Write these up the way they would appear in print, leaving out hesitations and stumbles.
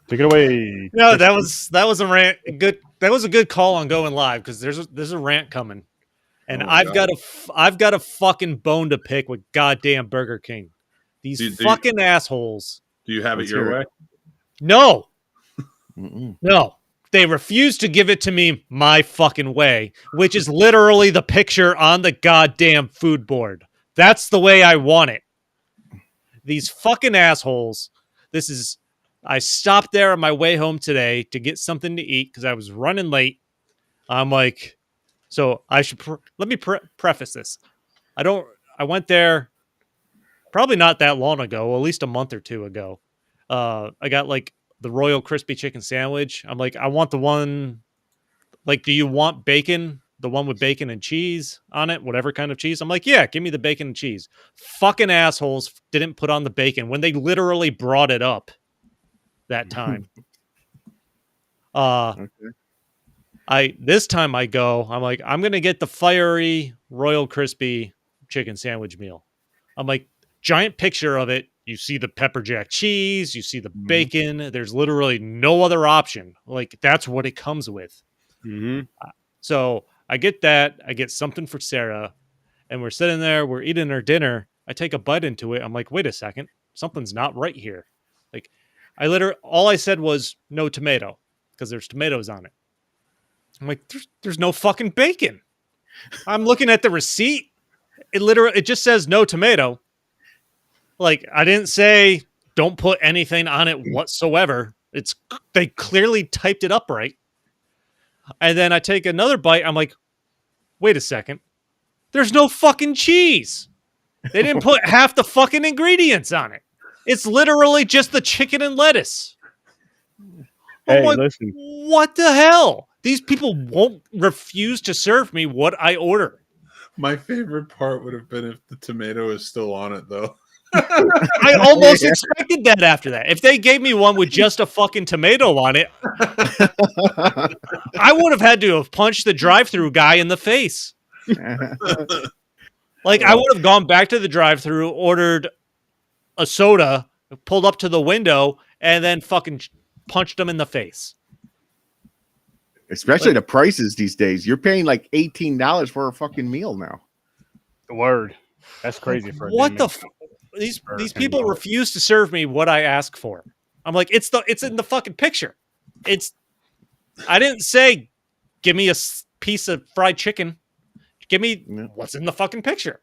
Take it away. No, that was a rant. Good. That was a good call on going live because there's a rant coming, and I've got a fucking bone to pick with goddamn Burger King. These fucking assholes. Do you have it your way? No. No. They refuse to give it to me my fucking way, which is literally the picture on the goddamn food board. That's the way I want it. These fucking assholes. I stopped there on my way home today to get something to eat because I was running late. I'm like, so I should let me preface this. I went there probably not that long ago, at least a month or two ago. I got like the Royal Crispy Chicken Sandwich. I'm like, I want the one, like, do you want bacon? The one with bacon and cheese on it, whatever kind of cheese. I'm like, yeah, give me the bacon and cheese. Fucking assholes didn't put on the bacon when they literally brought it up that time. This time I go, I'm like, I'm going to get the fiery Royal Crispy Chicken Sandwich meal. I'm like, giant picture of it. You see the pepper jack cheese, you see the bacon. There's literally no other option. Like, that's what it comes with. So I get that. I get something for Sarah, and we're sitting there. We're eating our dinner. I take a bite into it. I'm like, wait a second. Something's not right here. Like, all I said was no tomato because there's tomatoes on it. I'm like, there's no fucking bacon. I'm looking at the receipt. It just says no tomato. Like, I didn't say don't put anything on it whatsoever. They clearly typed it up right. And then I take another bite. I'm like, wait a second. There's no fucking cheese. They didn't put half the fucking ingredients on it. It's literally just the chicken and lettuce. Hey, like, listen. What the hell? These people won't refuse to serve me what I order. My favorite part would have been if the tomato is still on it, though. I almost expected that after that. If they gave me one with just a fucking tomato on it, I would have had to have punched the drive-thru guy in the face. Like, I would have gone back to the drive-thru, ordered a soda, pulled up to the window, and then fucking punched him in the face. Especially the prices these days. You're paying like $18 for a fucking meal now. Word. That's crazy for what the these people refuse to serve me what I ask for. I'm like, it's in the fucking picture. I didn't say give me a piece of fried chicken. Give me what's in the fucking picture.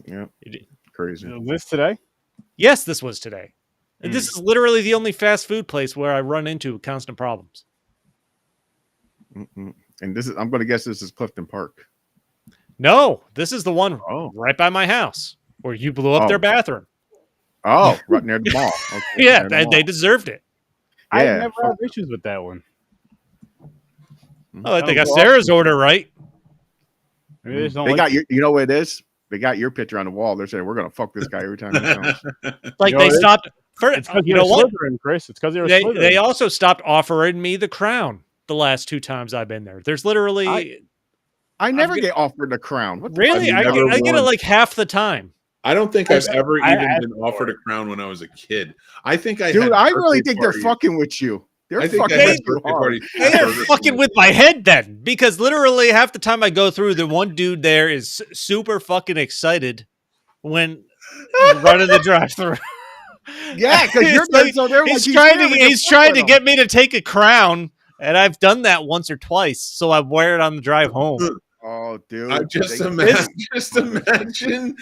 Yeah. Crazy. Was this today? Yes, this was today. And this is literally the only fast food place where I run into constant problems. And I'm going to guess this is Clifton Park. No, this is the one right by my house where you blew up their bathroom. Oh, right near the mall. Okay, yeah, they deserved it. Yeah. I never had issues with that one. Oh, they got Sarah's order right. They got you know what it is? They got your picture on the wall. They're saying we're gonna fuck this guy every time he comes. Like, they stopped. You know what, Chris? It's because they also stopped offering me the crown the last 2 times I've been there. There's literally I never get offered the crown. What really? I get it like half the time. I don't think I've ever even been offered a crown when I was a kid. I think I really think they're fucking with you. They're fucking with my head then, because literally half the time I go through, the one dude there is super fucking excited when running the drive-thru. Yeah, because you're like, he's trying to get me to take a crown, and I've done that once or twice, so I wear it on the drive home. Oh, dude! I just imagine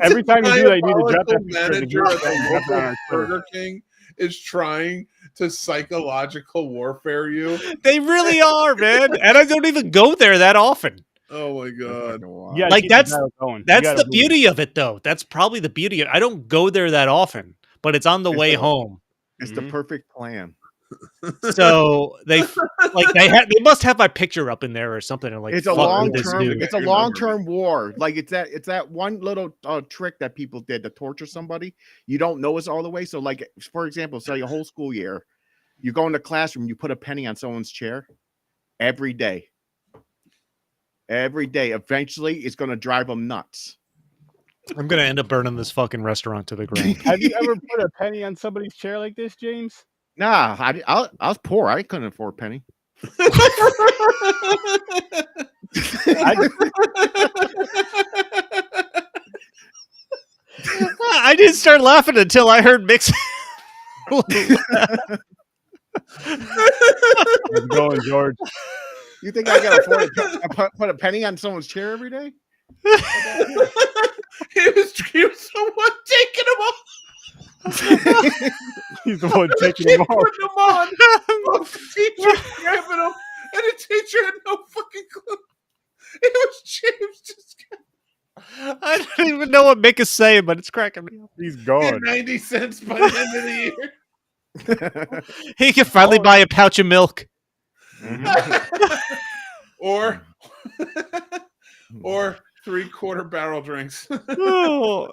every time you do that, you need to drop that manager at the Burger King is trying to psychological warfare you. They really are, man, and I don't even go there that often. Oh my god! Yeah, like that's the beauty of it, though. That's probably the beauty of it. I don't go there that often, but it's on the way home. It's the perfect plan. So they must have my picture up in there or something. And like, it's a long-term war. Like it's that one little trick that people did to torture somebody. You don't know it's all the way. So like, for example, say your whole school year, you go in the classroom, you put a penny on someone's chair every day. Every day, eventually, it's going to drive them nuts. I'm gonna end up burning this fucking restaurant to the ground. Have you ever put a penny on somebody's chair like this, James? Nah, I was poor. I couldn't afford a penny. I didn't start laughing until I heard Mick's. How's it going, George? You think I gotta afford to put a penny on someone's chair every day? He was the one taking them off. He's the one taking them off. Putting them on. The teacher grabbing them, and the teacher had no fucking clue. It was James just. I don't even know what Mick is saying, but it's cracking me up. He's Get gone. 90 cents by the end of the year. He can finally buy a pouch of milk. or 3/4 barrel drinks. Oh.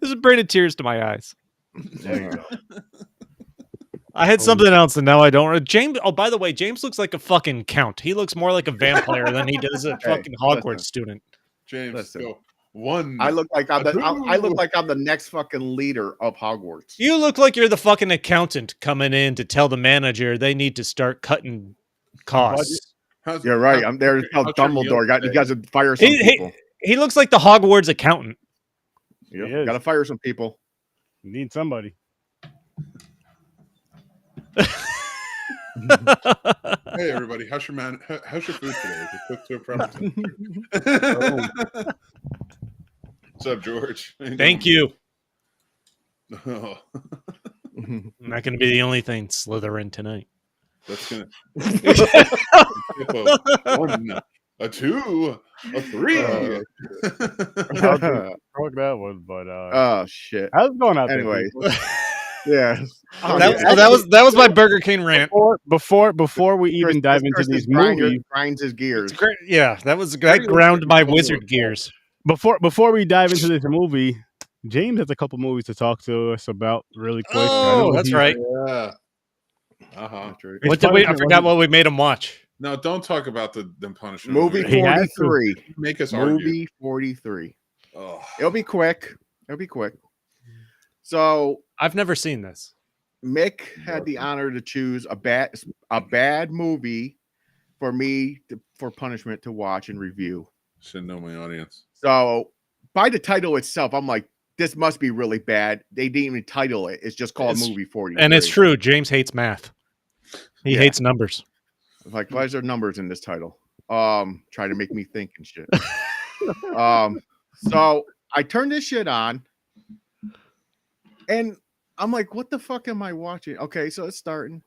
This is bringing tears to my eyes. There you go. I had something else, and now I don't. James. Oh, by the way, James looks like a fucking count. He looks more like a vampire than he does a fucking Hogwarts student. James, Listen. go. One. I look like I'm the next fucking leader of Hogwarts. You look like you're the fucking accountant coming in to tell the manager they need to start cutting costs. You're right. I'm there to tell Dumbledore. You guys would fire some people. He looks like the Hogwarts accountant. Yep. Got to fire some people. You need somebody. Hey everybody, how's your food today? Is it cooked to a proper What's up, George? Thank you. Oh, I'm not going to be the only thing Slytherin tonight. that's gonna one, a two, a three. Fuck that one, but Oh shit. how's it going out Anyway. there? Yeah. That was my Burger King rant. Before we even dive into these movies, grinds his gears. Yeah, that ground my wizard gears. Before we dive into this movie, James has a couple movies to talk to us about really quick. Oh, that's right. Yeah. Uh-huh. What did I forgot what we made him watch. No, don't talk about them punishing Movie He has 43. Make us argue. Movie 43. Oh. It'll be quick. So I've never seen this. Mick had the honor to choose a bad movie for me for punishment to watch and review. Should know my audience. So by the title itself, I'm like, this must be really bad. They didn't even title it. It's just called Movie 43. And it's true. James hates math. He hates numbers. Like, why is there numbers in this title? Trying to make me think and shit. So I turned this shit on, and I'm like, what the fuck am I watching? Okay, so it's starting.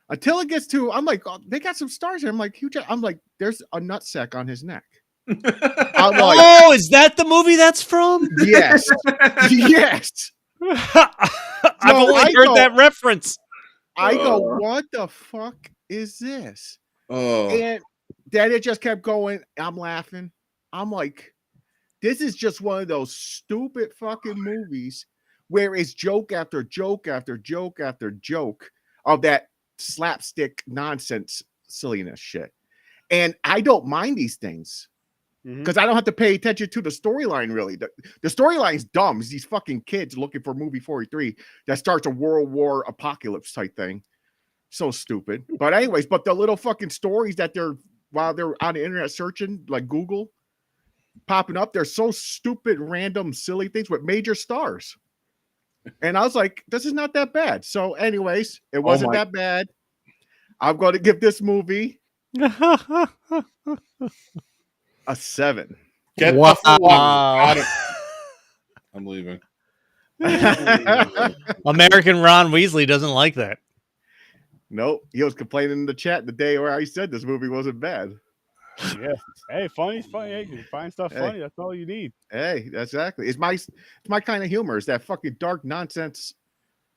Until it gets to, I'm like, oh, they got some stars here. I'm like, huge. I'm like, there's a nutsack on his neck. I'm like, Oh, is that the movie that's from? yes, yes. I've only heard that reference. I go, what the fuck is this? Oh. And then it just kept going. I'm laughing. I'm like, this is just one of those stupid fucking movies where it's joke after joke after joke after joke of that slapstick nonsense silliness shit. And I don't mind these things because I don't have to pay attention to the storyline really. The storyline's dumb. It's these fucking kids looking for movie 43 that starts a World War apocalypse type thing. So stupid. But anyways, but the little fucking stories that while they're on the internet searching, like Google, popping up, they're so stupid, random, silly things with major stars. And I was like, this is not that bad. So anyways, it wasn't that bad. I'm going to give this movie a 7. Get off the water. I'm leaving. American Ron Weasley doesn't like that. Nope. He was complaining in the chat the day where I said this movie wasn't bad. Yeah. Hey, funny's funny. Hey, you find stuff funny. That's all you need. Hey, exactly. It's my kind of humor. It's that fucking dark nonsense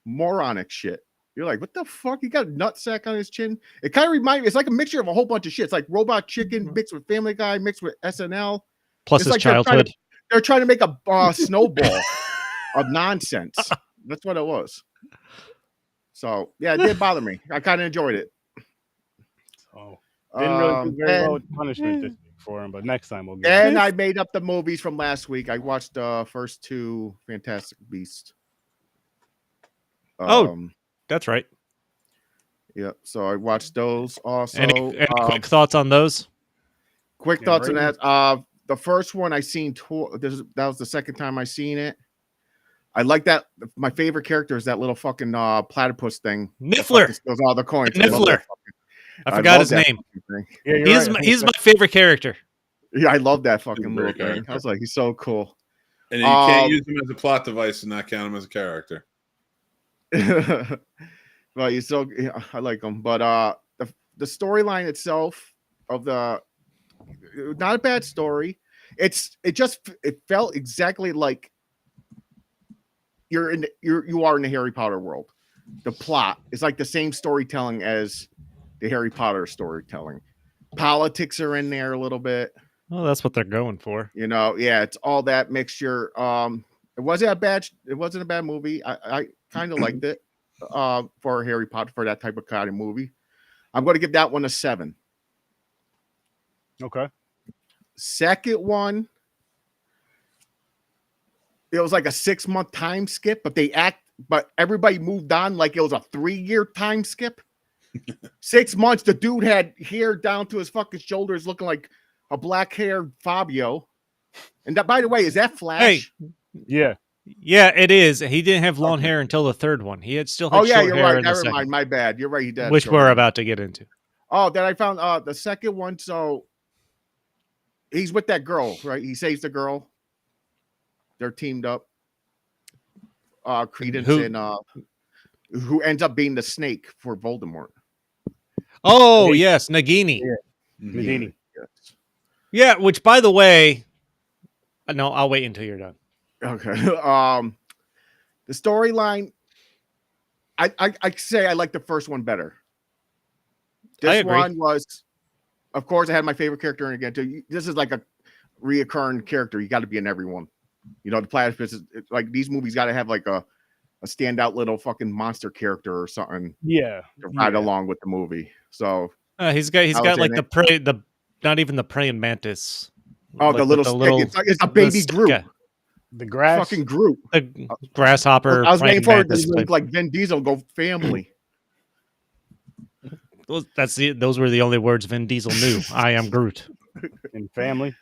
moronic shit. You're like, what the fuck? He got a nutsack on his chin. It kind of reminds me. It's like a mixture of a whole bunch of shit. It's like Robot Chicken mixed with Family Guy mixed with SNL. Plus it's his like childhood. They're trying to make a snowball of nonsense. That's what it was. So yeah, it did bother me. I kind of enjoyed it. Oh, didn't really do very well with punishment this week. for him, but next time we'll get. And I made up the movies from last week. I watched the first two Fantastic Beasts. That's right. Yeah, so I watched those also. Any quick thoughts on those? Quick thoughts on that. The first one I seen, that was the second time I seen it. I like that. My favorite character is that little fucking platypus thing. Niffler. Steals all the coins. Niffler. I forgot his name. Yeah, he's my favorite character. Yeah, I love that fucking little thing. I was like, he's so cool. And you can't use him as a plot device and not count him as a character. Well, I like him. But the storyline itself of not a bad story. It felt exactly like you are in the Harry Potter world. The plot is like the same storytelling as the Harry Potter storytelling. Politics are in there a little bit. Well, that's what they're going for. Yeah, it's all that mixture. It wasn't a bad movie. I kind of liked it for Harry Potter, for that type of kind of movie. I'm going to give that one a 7. Okay. Second one, it was like a 6-month time skip, but everybody moved on like it was a 3-year time skip. 6 months, the dude had hair down to his fucking shoulders, looking like a black-haired Fabio. And that, by the way, is that Flash? Hey, yeah, it is. He didn't have long hair until the third one. He had still had short you're hair right. in the Never second, mind. My bad. You're right. He did. which we're about to get into. Oh, then I found the second one. So he's with that girl, right? He saves the girl. They're teamed up. Credence who ends up being the snake for Voldemort. Oh, yes, Nagini. Nagini. Yes. Yeah, which, by the way, no, I'll wait until you're done. Okay. The storyline, I say I like the first one better. This one was, of course, I had my favorite character in again too. This is like a reoccurring character. You got to be in every one. The platypus is like, these movies got to have like a standout little fucking monster character or something. Yeah. To ride along with the movie. So he's got like the not even the praying mantis. Oh, like the little stick. It's a baby Groot. Yeah. The grass. Fucking Groot. The grasshopper. I was waiting for it to look like Vin Diesel go family. Those were the only words Vin Diesel knew. I am Groot. And family.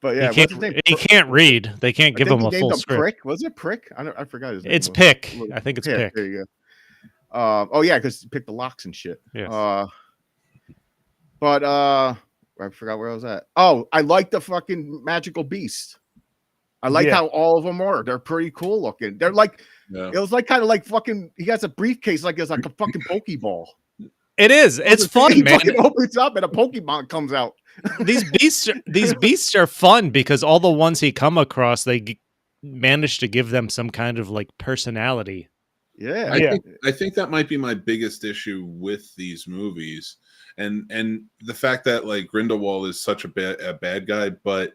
But yeah, he can't read. They can't give him a full script. Prick. Was it Prick? I forgot his name. It's Pick. I think it's Pick. There you go. Oh yeah, because he picked the locks and shit. Yes. But I forgot where I was at. Oh, I like the fucking magical beast. I like how all of them are. They're pretty cool looking. They're like, it was like kind of like fucking. He has a briefcase like it's like a fucking Pokeball. It is. It's fun, he man. Fucking opens up and a Pokemon comes out. These beasts are fun because all the ones he come across, they manage to give them some kind of like personality. Yeah, I think that might be my biggest issue with these movies, and the fact that like Grindelwald is such a bad guy, but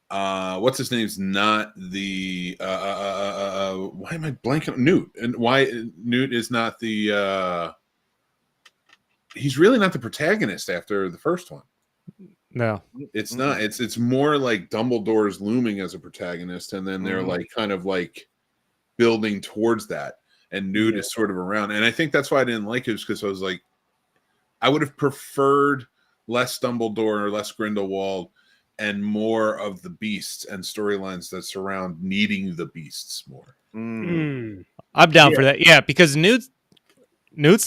what's his name's not the why am I blanking on Newt, and why Newt is not the he's really not the protagonist after the first one. No, it's not. It's more like Dumbledore's looming as a protagonist, and then they're like kind of like building towards that. And Newt is sort of around. And I think that's why I didn't like it, because I was like, I would have preferred less Dumbledore or less Grindelwald and more of the beasts and storylines that surround needing the beasts more. I'm down for that. Yeah, because Newt's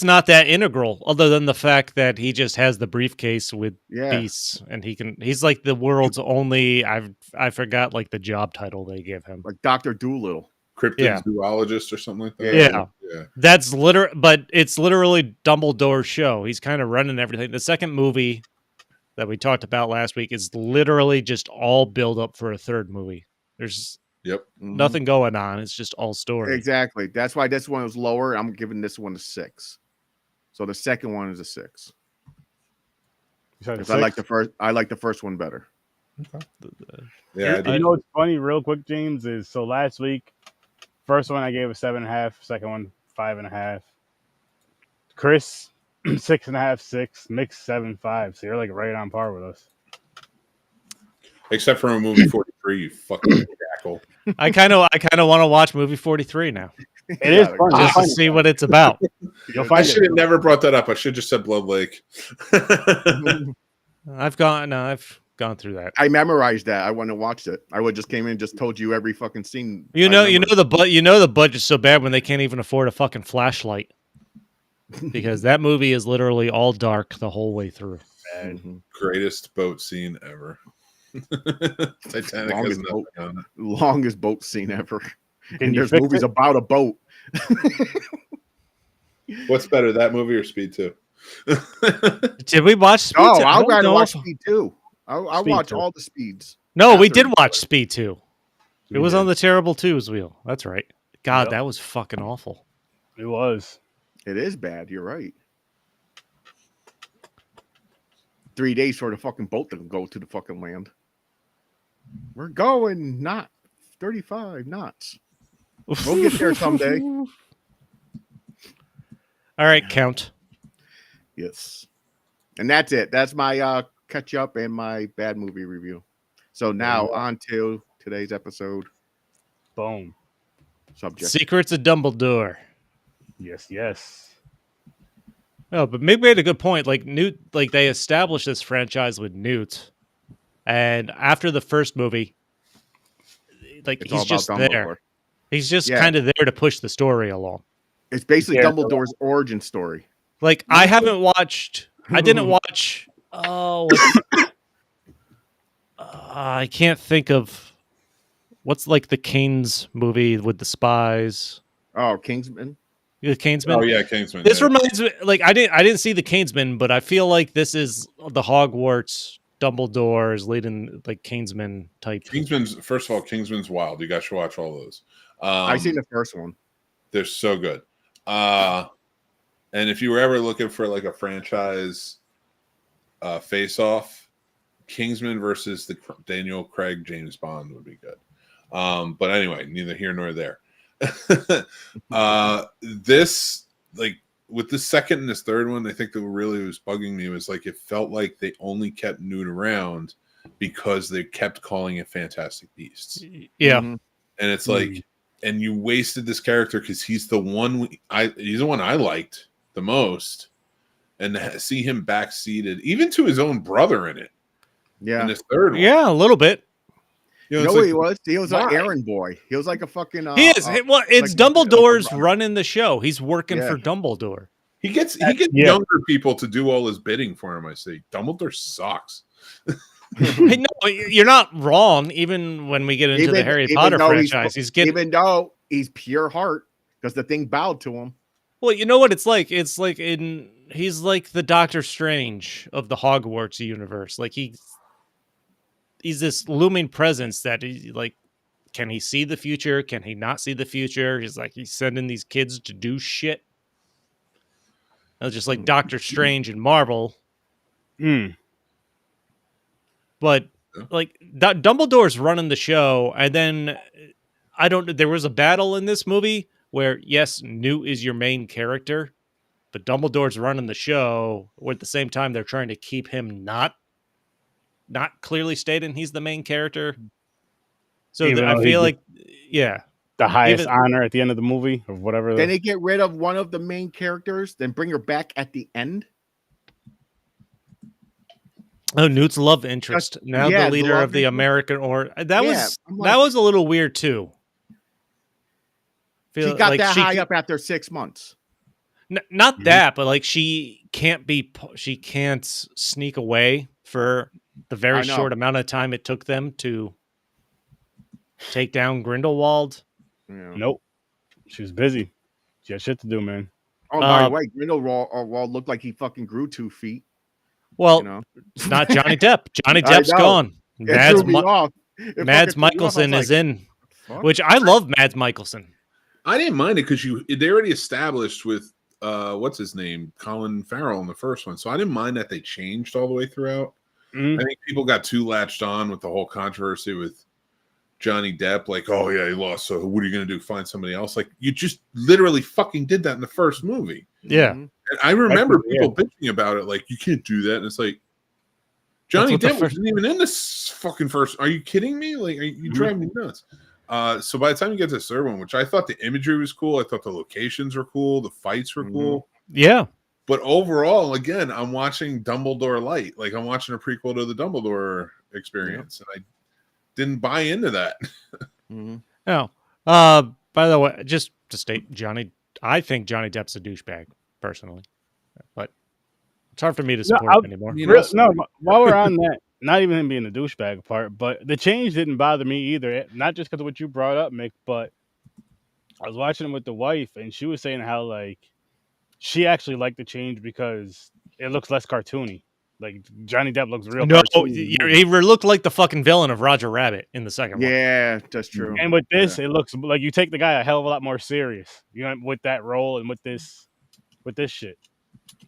not that integral, other than the fact that he just has the briefcase with beasts, and he's like the world's only, I forgot like the job title they give him. Like Dr. Doolittle. Cryptozoologist or something like that. Yeah. That's but it's literally Dumbledore's show. He's kind of running everything. The second movie that we talked about last week is literally just all build up for a third movie. There's nothing going on. It's just all story. Exactly. That's why this one was lower. I'm giving this one a 6. So the second one is a 6. I like the first one better. Okay. You know what's funny, real quick, James, is so last week, first one I gave a 7.5, second one 5.5. Chris 6.5, 6, Mick 7.5. So you're like right on par with us. Except for a movie 43, you fucking jackal. I kind of want to watch movie 43 now. It is fun. Just to see what it's about. I should have never brought that up. I should have just said Blood Lake. I've gone through that. I memorized that. I wouldn't have watched it. I would just came in and just told you every fucking scene. The budget's so bad when they can't even afford a fucking flashlight. Because that movie is literally all dark the whole way through. Greatest boat scene ever. Titanic has nothing on it. Longest boat scene ever. And there's movies about a boat. What's better, that movie or Speed 2? Did we watch Speed 2? Oh, I'll gotta watch Speed 2. I'll watch all the Speeds. No, we did watch Speed 2. It was on the Terrible 2's wheel. That's right. God, that was fucking awful. It was. It is bad. You're right. 3 days for the fucking boat to go to the fucking land. We're going not 35 knots. We'll get there someday. All right, Count. Yes. And that's it. That's my catch up and my bad movie review. So now on to today's episode. Boom. Subject. Secrets of Dumbledore. Yes. No, but Mick made a good point. Like Newt, like they established this franchise with Newt, and after the first movie, like he's just there. He's just kind of there to push the story along. It's basically Dumbledore's origin story. Like I didn't watch. I can't think of what's like the Keynes movie with the spies. Oh, Kingsman. The Kingsman. Oh yeah, Kingsman. This reminds me, like I didn't see the Kingsman, but I feel like this is the Hogwarts. Dumbledore is leading like Kingsman type. First of all, Kingsman's wild. You guys should watch all those. I've seen the first one. They're so good. And if you were ever looking for like a franchise face-off, Kingsman versus the Daniel Craig James Bond would be good. But anyway, neither here nor there. This, like with the second and this third one, I think that really was bugging me was like it felt like they only kept Newt around because they kept calling it Fantastic Beasts. Yeah, and it's like, and you wasted this character because he's the one he's the one I liked the most, and to see him backseated even to his own brother in it. Yeah, in this third one. Yeah, a little bit. You know what he was? He was an errand boy. He was like a fucking. He is. It's like Dumbledore's running the show. He's working for Dumbledore. He gets younger people to do all his bidding for him. I say Dumbledore sucks. No, you're not wrong. Even when we get into the Harry Potter franchise, even though he's pure heart because the thing bowed to him. Well, you know what it's like. It's like he's like the Doctor Strange of the Hogwarts universe. Like he's this looming presence that he like. Can he see the future? Can he not see the future? He's sending these kids to do shit. It's just like Doctor Strange and Marvel. But like Dumbledore's running the show, and then there was a battle in this movie where yes, Newt is your main character, but Dumbledore's running the show. At the same time, they're trying to keep him not clearly stating he's the main character. So I feel like, the highest honor at the end of the movie or whatever. Then they get rid of one of the main characters, then bring her back at the end. Oh, Newt's love interest, now the leader of the American that was a little weird too. She got that high up after 6 months. Not that, but like she can't sneak away for the very short amount of time it took them to take down Grindelwald. Yeah. Nope. She was busy. She had shit to do, man. Oh, by the way, Grindelwald looked like he fucking grew 2 feet. Well, it's not Johnny Depp. Johnny Depp's gone. Mads Mikkelsen is in, which I love Mads Mikkelsen. I didn't mind it because they already established with what's his name, Colin Farrell in the first one, so I didn't mind that they changed all the way throughout. I think people got too latched on with the whole controversy with Johnny Depp, like, oh yeah, he lost, so what are you gonna do? Find somebody else? Like, you just literally fucking did that in the first movie. Yeah. And I remember people bitching about it, like, you can't do that. And it's like, Johnny Depp wasn't even in this fucking first. Are you kidding me? Like, you drive me nuts. So by the time you get to the third one, which I thought the imagery was cool, I thought the locations were cool, the fights were cool. Yeah. But overall, again, I'm watching Dumbledore Light. Like, I'm watching a prequel to the Dumbledore experience. And I didn't buy into that. No. By the way, just to state, I think Johnny Depp's a douchebag, personally. But it's hard for me to support him anymore. While we're on that, not even him being a douchebag part, but the change didn't bother me either. Not just because of what you brought up, Mick, but I was watching him with the wife, and she was saying how, like, she actually liked the change because it looks less cartoony. Like, Johnny Depp looks real cartoony. He looked like the fucking villain of Roger Rabbit in the second one. Yeah, that's true. And with this, it looks like you take the guy a hell of a lot more serious, you know, with that role and with this shit.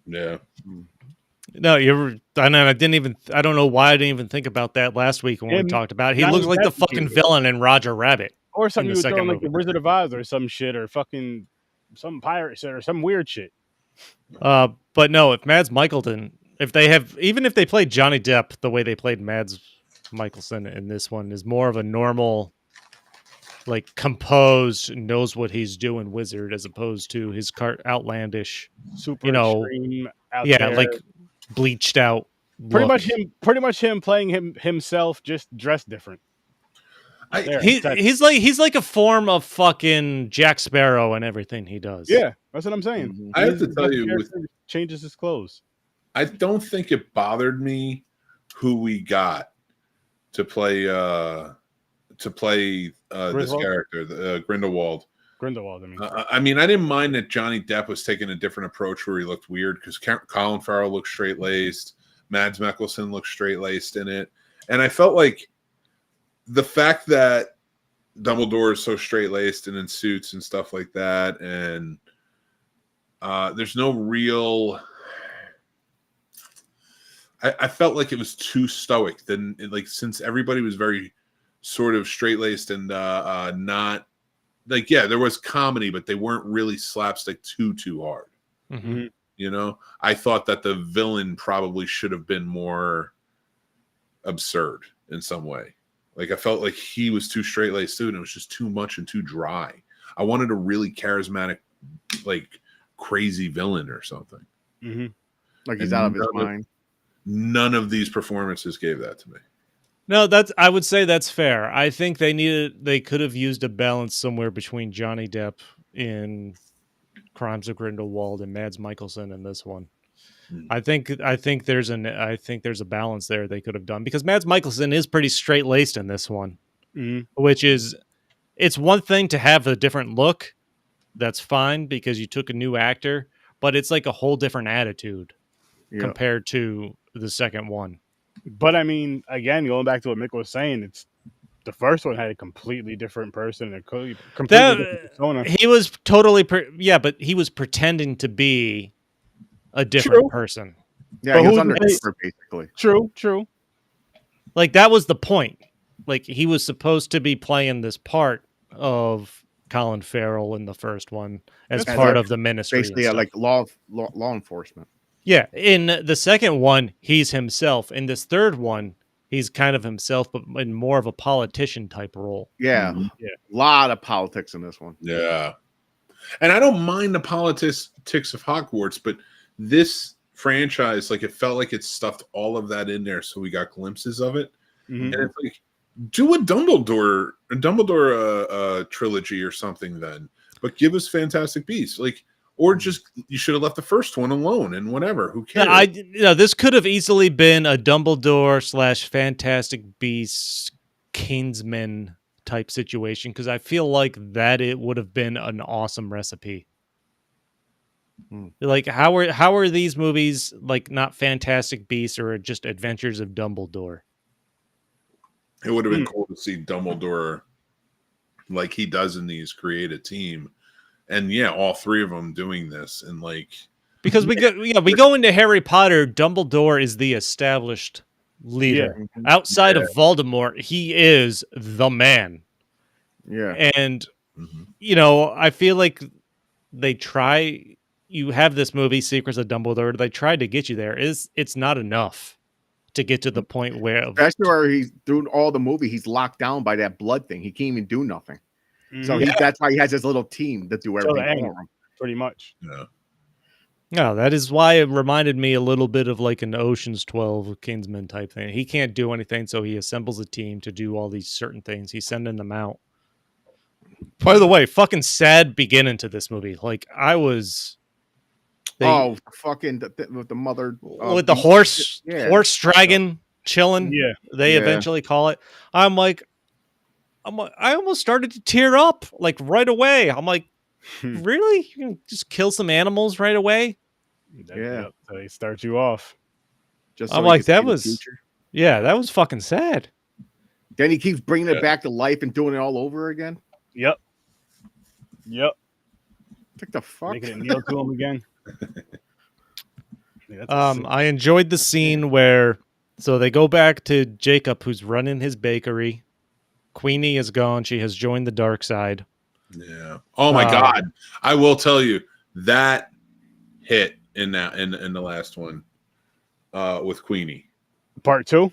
Yeah. No, I don't know why I didn't even think about that last week when we talked about it. He looks like the fucking villain in Roger Rabbit. Or something you would throw like the Wizard of Oz or some shit, or fucking some pirate shit or some weird shit. But no, if Mads Mikkelsen, even if they played Johnny Depp the way they played Mads Mikkelsen in this one, is more of a normal, like, composed, knows what he's doing wizard, as opposed to his outlandish, super extreme out there. like bleached out. Pretty much him playing himself, just dressed different. He's like a form of fucking Jack Sparrow and everything he does. Yeah, that's what I'm saying. I have to tell you, changes his clothes. I don't think it bothered me who we got to play this character, Grindelwald. I mean, I didn't mind that Johnny Depp was taking a different approach where he looked weird, because Colin Farrell looked straight-laced, Mads Mikkelsen looked straight-laced in it, and I felt like the fact that Dumbledore is so straight-laced and in suits and stuff like that, and there's no real... I felt like it was too stoic. Then, like, since everybody was very sort of straight-laced and not... Like, yeah, there was comedy, but they weren't really slapstick too hard. Mm-hmm. You know? I thought that the villain probably should have been more absurd in some way. Like, I felt like he was too straight-laced too, and it was just too much and too dry. I wanted a really charismatic, like, crazy villain or something. Mm-hmm. Like he's out of his mind. None of these performances gave that to me. No, I would say that's fair. I think they could have used a balance somewhere between Johnny Depp in Crimes of Grindelwald and Mads Mikkelsen in this one. I think there's a balance there they could have done, because Mads Mikkelsen is pretty straight-laced in this one, which is, it's one thing to have a different look. That's fine because you took a new actor, but it's like a whole different attitude compared to the second one. But I mean, again, going back to what Mick was saying, it's the first one had a completely different person, and completely different persona. He was totally, but he was pretending to be a different person. Yeah, he was undercover, basically. True. Like, that was the point. Like, he was supposed to be playing this part of Colin Farrell in the first one as part of the ministry. Basically, like law enforcement. Yeah, in the second one, he's himself. In this third one, he's kind of himself, but in more of a politician type role. Yeah. A lot of politics in this one. Yeah. And I don't mind the politics of Hogwarts, but this franchise, like, it felt like it stuffed all of that in there, so we got glimpses of it. And it's like, do a Dumbledore trilogy or something then, but give us Fantastic Beasts, like, or just, you should have left the first one alone and whatever. Who cares? This could have easily been a Dumbledore / Fantastic Beasts Kingsman type situation, because I feel like that it would have been an awesome recipe. Like, how are these movies like not Fantastic Beasts or just Adventures of Dumbledore? It would have been cool to see Dumbledore, like he does in these, create a team, and all three of them doing this, and like, because we go into Harry Potter, Dumbledore is the established leader. Outside of Voldemort, he is the man. Yeah, and I feel like they try. You have this movie, Secrets of Dumbledore. They tried to get you there. It's not enough to get to the point where Especially where he's through all the movie, he's locked down by that blood thing. He can't even do nothing. So that's why he has his little team to do everything for him. Pretty much. Yeah. No, that is why it reminded me a little bit of like an Ocean's 12 Kingsman type thing. He can't do anything, so he assembles a team to do all these certain things. He's sending them out. By the way, fucking sad beginning to this movie. Like I was. Fucking with the mother with the horse dragon chilling. Yeah, they eventually call it. I almost started to tear up like right away. I'm like, really? You can just kill some animals right away? Yeah, they start you off. Just I'm like, that was that was fucking sad. Then he keeps bringing it back to life and doing it all over again. Yep. What the fuck? Making it kneel to him again. I enjoyed the scene where they go back to Jacob, who's running his bakery. Queenie is gone. She has joined the dark side. Yeah. Oh my God. I will tell you that hit in the last one with Queenie. Part 2?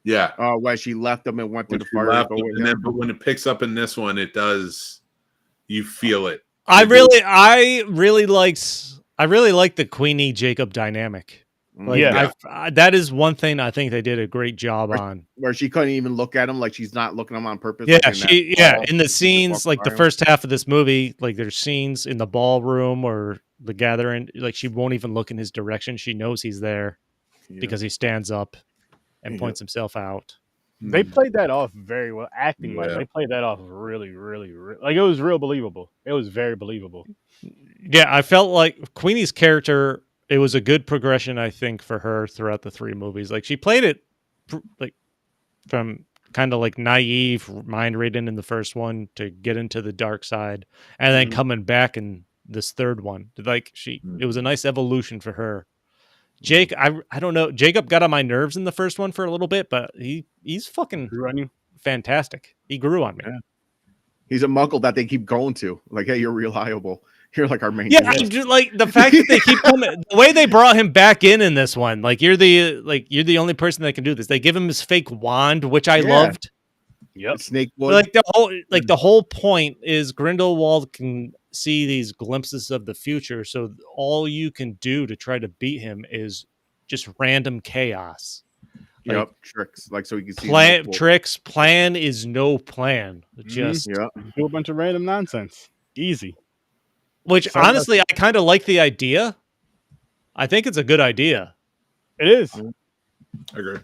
Yeah. Where she left him and went to the fire. But when it picks up in this one, it does. You feel it. I really liked the Queenie Jacob dynamic. Like, that is one thing I think they did a great job on. Where she couldn't even look at him, like she's not looking at him on purpose. Yeah, in the scenes, like the first half of this movie, like there's scenes in the ballroom or the gathering, like she won't even look in his direction. She knows he's there because he stands up and points himself out. They played that off very well. Acting wise, they played that off really, really, like it was real believable. It was very believable. Yeah, I felt like Queenie's character, it was a good progression, I think, for her throughout the 3 movies. Like she played it like from kind of like naive mind reading in the first one to get into the dark side, and then coming back in this third one. Like it was a nice evolution for her. Jake, I don't know. Jacob got on my nerves in the first one for a little bit, but he's fucking fantastic. He grew on me. Yeah. He's a muggle that they keep going to. Like, hey, you're reliable. You're like our main. Yeah, just like the fact that they keep coming, the way they brought him back in this one. Like you're the only person that can do this. They give him his fake wand, which I loved. Yep. Snake wood. Like the whole point is Grindelwald can see these glimpses of the future, so all you can do to try to beat him is just random chaos. Like, tricks, like so you can see plan is no plan. Just do a bunch of random nonsense. Easy. Which honestly, I kind of like the idea. I think it's a good idea. It is. I agree.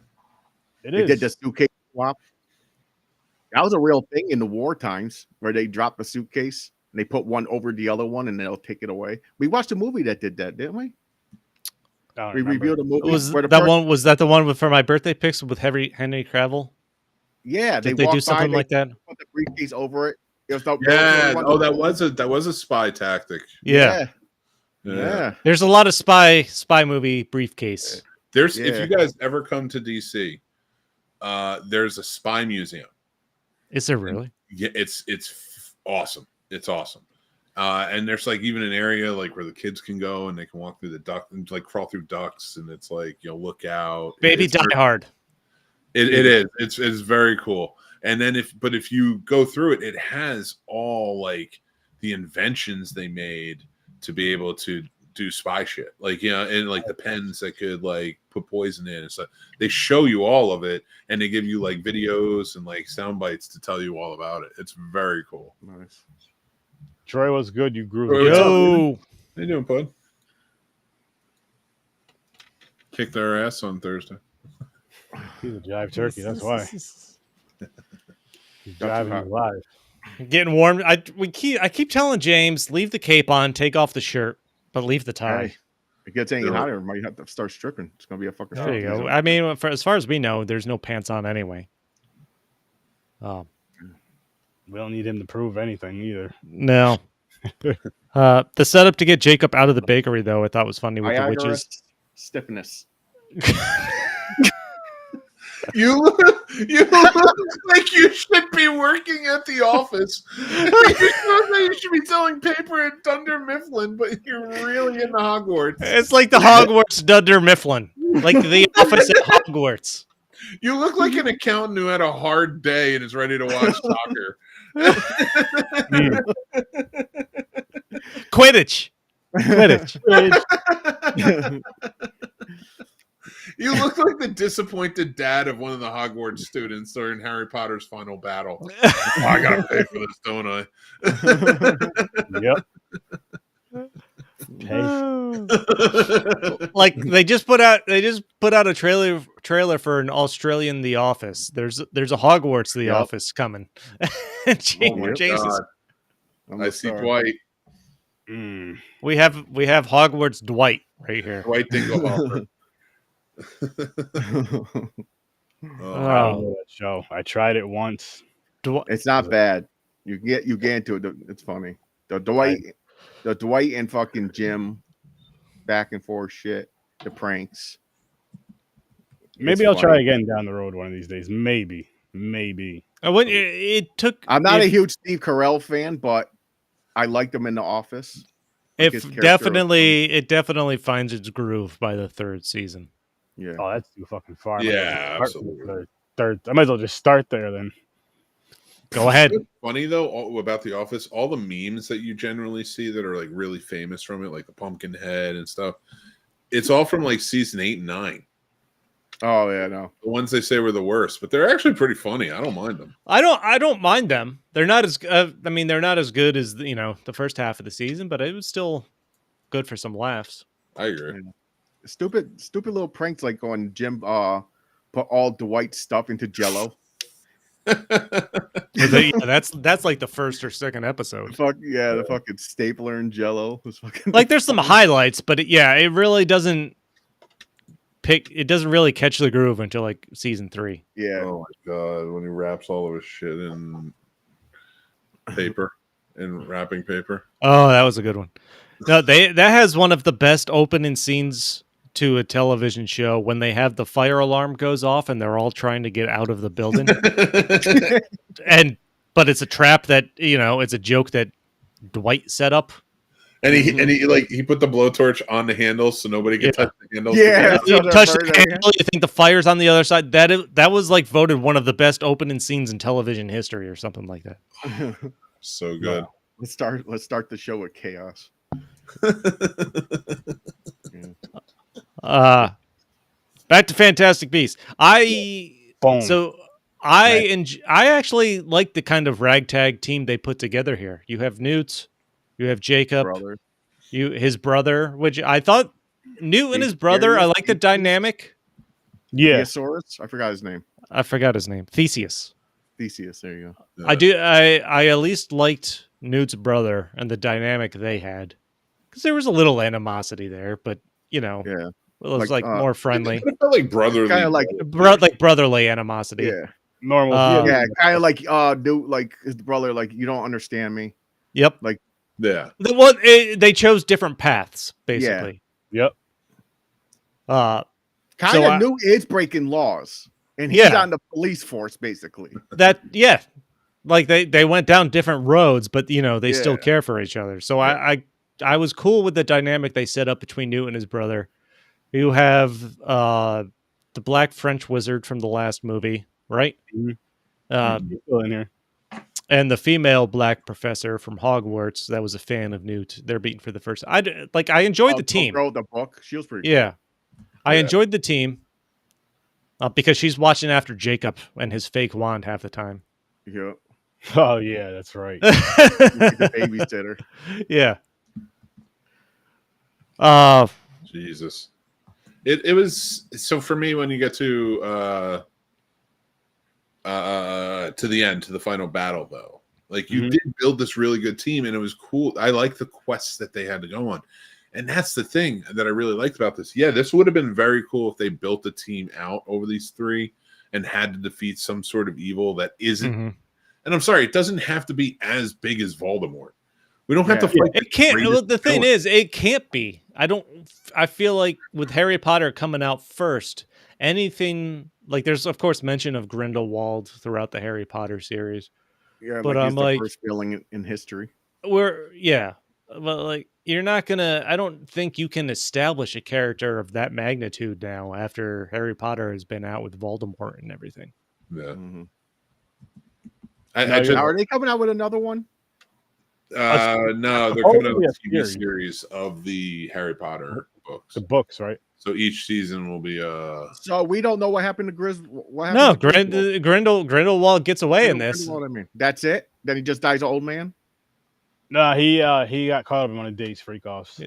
They did the suitcase swap. That was a real thing in the war times where they dropped the suitcase and they put one over the other one and they'll take it away. We watched a movie that did that, didn't we? We reviewed a movie. Was that the one for my birthday pics with Henry Cavill? Yeah, did they do something like that? Put the briefcase over it. That was a spy tactic. Yeah. There's a lot of spy movie briefcase. If you guys ever come to DC, there's a spy museum. Is there really? Yeah, it's awesome. It's awesome. And there's like even an area like where the kids can go and they can walk through the duck and like crawl through ducks, and it's like, look out. Baby Die Hard. It is. It's very cool. And then if you go through it, it has all like the inventions they made to be able to do spy shit. Like, and like the pens that could like put poison in and stuff. They show you all of it, and they give you like videos and like sound bites to tell you all about it. It's very cool. Nice. Troy was good. You grew. Yo, how you doing, bud? Kicked their ass on Thursday. He's a jive turkey. That's why. He's driving you live. Getting warm. I keep telling James, leave the cape on, take off the shirt, but leave the tie. If it gets any hotter, might have to start stripping. It's gonna be a fucking. There you go. I mean, as far as we know, there's no pants on anyway. We don't need him to prove anything either. No. The setup to get Jacob out of the bakery, though, I thought was funny with the witches. Stiffness. You look like you should be working at the office. You should be selling paper at Dunder Mifflin, but you're really in the Hogwarts. It's like the Hogwarts Dunder Mifflin. like the office at Hogwarts. You look like an accountant who had a hard day and is ready to watch soccer. Quidditch. You look like the disappointed dad of one of the Hogwarts students during Harry Potter's final battle. Oh, I gotta pay for this, don't Yep. Like they just put out a trailer for an Australian The Office. There's a Hogwarts The Office coming. Jesus. I see Dwight. We have Hogwarts Dwight right here. Dwight Dinglehopper. I don't know that show. I tried it once. It's not bad. You get into it. It's funny. The Dwight and fucking Jim back and forth shit. The pranks. Maybe I'll try again down the road one of these days. Maybe. It took. I'm not a huge Steve Carell fan, but I liked him in The Office. It definitely finds its groove by the third season. Yeah. Oh, that's too fucking far. Yeah, absolutely. Third. I might as well just start there then. Go ahead. What's funny though about The Office, all the memes that you generally see that are like really famous from it, like the pumpkin head and stuff, it's all from like season 8 and 9. Oh yeah, no. The ones they say were the worst, but they're actually pretty funny. I don't mind them. I don't mind them. They're not as they're not as good as the first half of the season, but it was still good for some laughs. I agree. Stupid little pranks like going Jim put all Dwight's stuff into Jello. That's like the first or second episode. The fucking stapler and Jello was fucking like there's some highlights, but it really doesn't really catch the groove until like season 3. Yeah. Oh my god, when he wraps all of his shit in paper, in wrapping paper. Oh, that was a good one. No, that has one of the best opening scenes to a television show when they have the fire alarm goes off and they're all trying to get out of the building. But it's a trap that, it's a joke that Dwight set up. And he put the blowtorch on the handles so nobody can touch the handles. Yeah, you touch the handle, you think the fire's on the other side. That was like voted one of the best opening scenes in television history or something like that. So good. Wow. Let's start the show with chaos. Back to Fantastic Beasts. I actually like the kind of ragtag team they put together here. You have Newt, you have Jacob, his brother, which I thought Newt and his brother. I like the dynamic. Yeah, Thesaurus. I forgot his name. Theseus. There you go. I at least liked Newt's brother and the dynamic they had, because there was a little animosity there, but it was like more friendly. It felt like brotherly, kind of like brotherly animosity. Yeah, normal. Kind of like Newt, like his brother, like you don't understand me. Yep. Like they chose different paths, basically. Yeah. Yep. Kind of Newt is breaking laws. And he's on the police force, basically. Like they went down different roads, but they still care for each other. So I was cool with the dynamic they set up between Newt and his brother. You have the black French wizard from the last movie, right? Mm-hmm. Still in here. And the female black professor from Hogwarts that was a fan of Newt. They're beaten for the first. I enjoyed the team. Girl, the book, she was pretty. Yeah, I enjoyed the team. Because she's watching after Jacob and his fake wand half the time. Yeah. Oh yeah, that's right. The babysitter. Yeah. Jesus. It was so for me when you get to the end, to the final battle though. Like you did build this really good team and it was cool. I like the quests that they had to go on. And that's the thing that I really liked about this. Yeah, this would have been very cool if they built the team out over these 3 and had to defeat some sort of evil that isn't. Mm-hmm. And I'm sorry, it doesn't have to be as big as Voldemort. We don't have to fight. It can't. Well, the thing is, it can't be. I feel like with Harry Potter coming out first, anything like there's of course mention of Grindelwald throughout the Harry Potter series. Yeah, but I'm like the first villain in history. But you're not gonna. I don't think you can establish a character of that magnitude now after Harry Potter has been out with Voldemort and everything. Yeah. Mm-hmm. I just Are they coming out with another one? no, they're coming out supposedly with a a TV series. series of the Harry Potter books. The books, right? So each season will be So we don't know what happened to What No, happened to Griswold? Grindelwald gets away in this. Grindelwald, I mean, that's it. Then he just dies an old man. No, he got caught up in one of Dave's freak offs.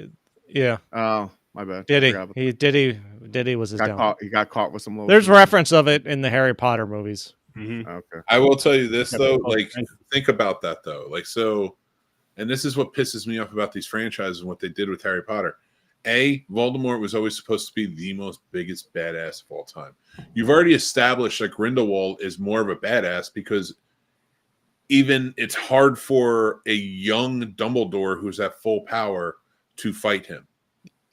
Yeah, Oh, my bad. Diddy was his down. He got caught with some little. There's reference of it in the Harry Potter movies. Mm-hmm. Okay. I will tell you this Yeah, though, but- like think about that though. Like so, and this is what pisses me off about these franchises and what they did with Harry Potter. Voldemort was always supposed to be the most biggest badass of all time. You've already established that Grindelwald is more of a badass because even it's hard for a young Dumbledore who's at full power to fight him.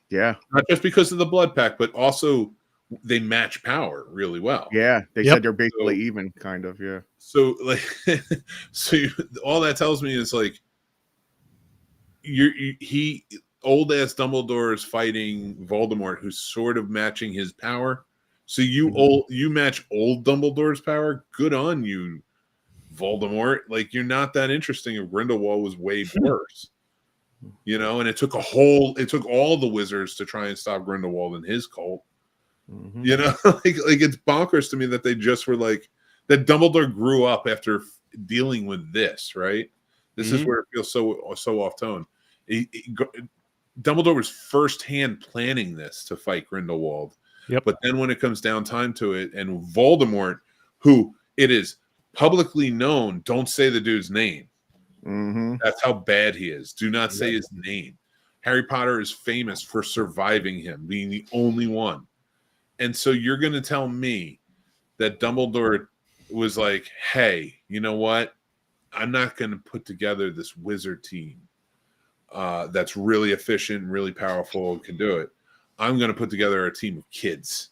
Yeah. Not just because of the blood pact, but also they match power really well. Yeah. They Yep. said they're basically even, kind of. Yeah. So like, all that tells me is like, old ass Dumbledore is fighting Voldemort, who's sort of matching his power. So you match old Dumbledore's power. Good on you, Voldemort. Like you're not that interesting. If Grindelwald was way worse, And it took all the wizards to try and stop Grindelwald and his cult. Mm-hmm. Like it's bonkers to me that they just were like that. Dumbledore grew up after dealing with this, right? This is where it feels so off tone. Dumbledore was firsthand planning this to fight Grindelwald. Yep. But then when it comes down time to it, and Voldemort, who it is publicly known, don't say the dude's name. Mm-hmm. That's how bad he is. Do not say his name. Harry Potter is famous for surviving him, being the only one. And so you're going to tell me that Dumbledore was like, hey, you know what? I'm not going to put together this wizard team that's really efficient and really powerful and can do it. I'm going to put together a team of kids.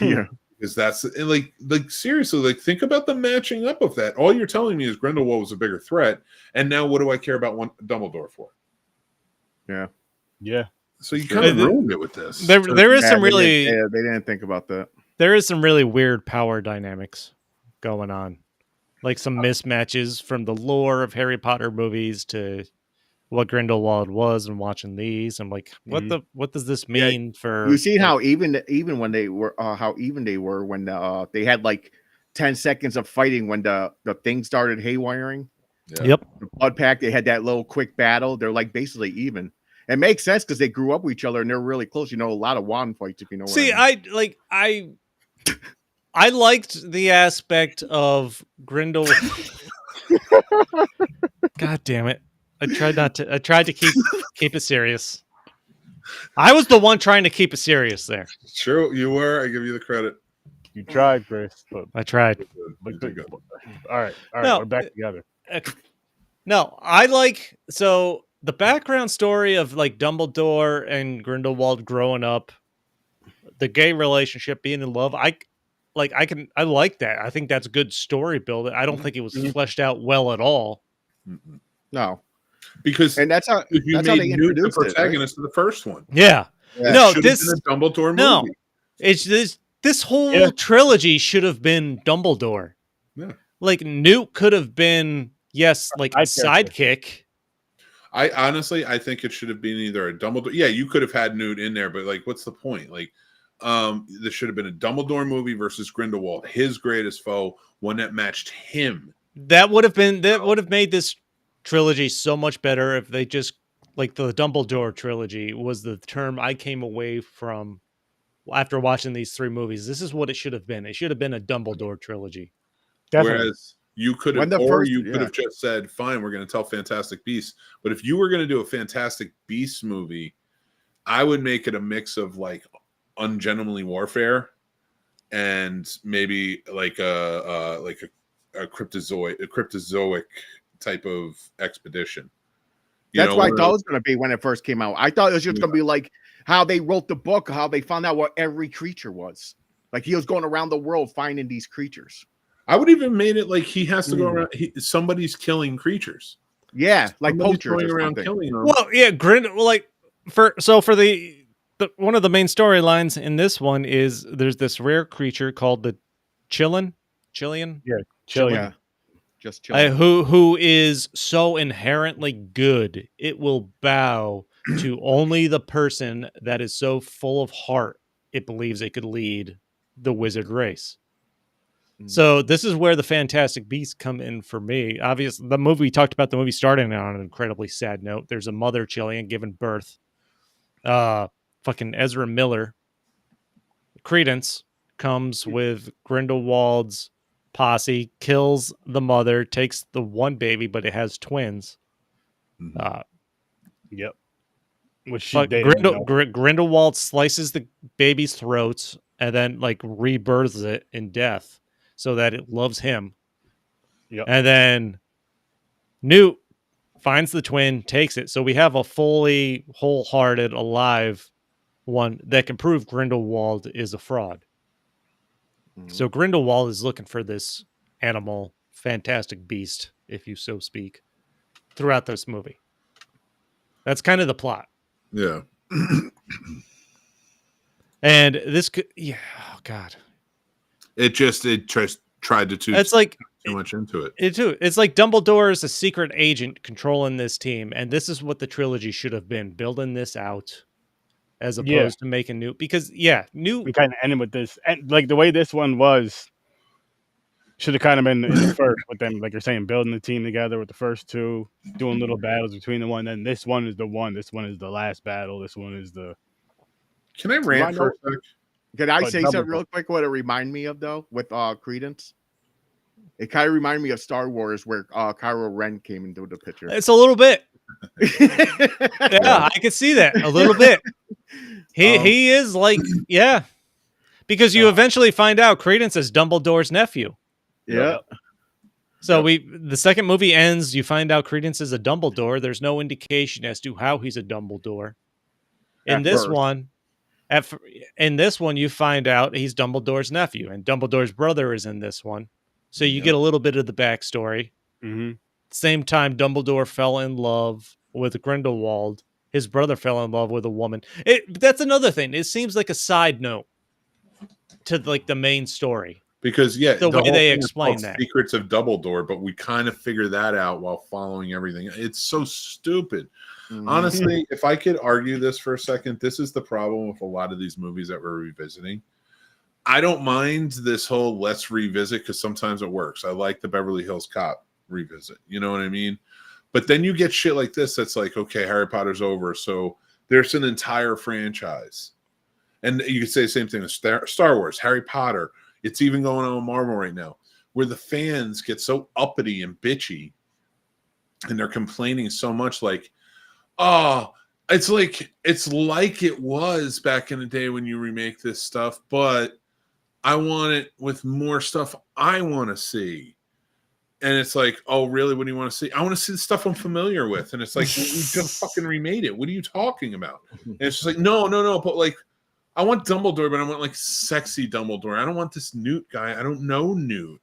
Yeah. Because that's like seriously, like think about the matching up of that. All you're telling me is Grindelwald was a bigger threat. And now what do I care about Dumbledore for? Yeah. Yeah. So you kind of ruined it with this. There is some really they didn't think about that. there is some really weird power dynamics going on. Like some mismatches from the lore of Harry Potter movies to what Grindelwald was and watching these. I'm like, what does this mean for You see how even when they were when they had like 10 seconds of fighting when the thing started haywiring. Yeah. Yep. The blood pack, they had that little quick battle. They're like basically even. It makes sense because they grew up with each other and they're really close. A lot of wand fights, if you know what See, I mean. I liked the aspect of Grindel. God damn it. I tried to keep it serious. I was the one trying to keep it serious there. Sure, you were. I give you the credit. You tried, Chris. But I tried. all right. No, We're back together. No, I like the background story of like Dumbledore and Grindelwald growing up, the gay relationship, being in love. I like that. I think that's good story building. I don't think it was fleshed out well at all. No, because that's how they introduced the protagonist of the first one. Yeah. No, this is a Dumbledore movie. No, it's this whole trilogy should have been Dumbledore. Yeah, like Newt could have been a sidekick. I honestly think it should have been either a Dumbledore. Yeah, you could have had Newt in there, but like, what's the point? Like, this should have been a Dumbledore movie versus Grindelwald, his greatest foe, one that matched him. That would have made this trilogy so much better if they just like the Dumbledore trilogy was the term I came away from after watching these three movies. This is what it should have been. It should have been a Dumbledore trilogy. Definitely. Whereas you could have, could have just said, "Fine, we're going to tell Fantastic Beasts." But if you were going to do a Fantastic Beasts movie, I would make it a mix of like Ungentlemanly Warfare and maybe like a cryptozoic type of expedition. That's what I thought it was going to be when it first came out. I thought it was just going to be like how they wrote the book, how they found out what every creature was. Like he was going around the world finding these creatures. I would even made it like he has to go around. Somebody's killing creatures. Yeah, like Somebody's poachers going or around something. killing them. Well, yeah, for the one of the main storylines in this one is there's this rare creature called the Chillian, Yeah, Chilling. Yeah, just chilling. who is so inherently good it will bow to only the person that is so full of heart it believes it could lead the wizard race. So this is where the Fantastic Beasts come in for me. Obviously, the movie, we talked about the movie starting on an incredibly sad note. There's a mother Chillian giving birth. Fucking Ezra Miller, Credence, comes with Grindelwald's posse, kills the mother, takes the one baby, but it has twins. Yep. Which But they didn't know. Grindelwald slices the baby's throats and then like rebirths it in death so that it loves him. Yep. And then Newt finds the twin, takes it. So we have a fully wholehearted, alive one that can prove Grindelwald is a fraud. So Grindelwald is looking for this animal, fantastic beast, if you so speak, throughout this movie. That's kind of the plot. Yeah. And this could, yeah, oh God. It tried to It's like too much into it. It's like Dumbledore is a secret agent controlling this team, and this is what the trilogy should have been, building this out as opposed to making Newt. Because Newt, we kind of ended with this, and like the way this one was, should have kind of been in the first with them, like you're saying, building the team together with the first two, doing little battles between the one. Then this one is the one. This one is the last battle. This one is the. Can I rant for a sec? Can I say something real quick? What it remind me of though with Credence? It kind of reminded me of Star Wars where Kylo Ren came into the picture. it's a little bit. Yeah, I can see that a little bit. He is like, yeah, because you eventually find out Credence is Dumbledore's nephew. Yeah. So the second movie ends, you find out Credence is a Dumbledore. There's no indication as to how he's a Dumbledore. In this one, you find out he's Dumbledore's nephew, and Dumbledore's brother is in this one. So you get a little bit of the backstory. Mm-hmm. Same time, Dumbledore fell in love with Grindelwald. His brother fell in love with a woman. That's another thing. It seems like a side note to like the main story. Because the way they explain that Secrets of Dumbledore, but we kind of figure that out while following everything. It's so stupid. Honestly, if I could argue this for a second, this is the problem with a lot of these movies that we're revisiting. I don't mind this whole let's revisit because sometimes it works. I like the Beverly Hills Cop revisit. You know what I mean? But then you get shit like this that's like, okay, Harry Potter's over. So there's an entire franchise. And you could say the same thing with Star Wars, Harry Potter. It's even going on with Marvel right now, where the fans get so uppity and bitchy and they're complaining so much like, oh, it's like it was back in the day when you remake this stuff, but I want it with more stuff I want to see. And it's like, oh, really? What do you want to see? I want to see the stuff I'm familiar with. And it's like, well, we just fucking remade it. What are you talking about? And it's just like, no. But like, I want Dumbledore, but I want like sexy Dumbledore. I don't want this Newt guy. I don't know Newt.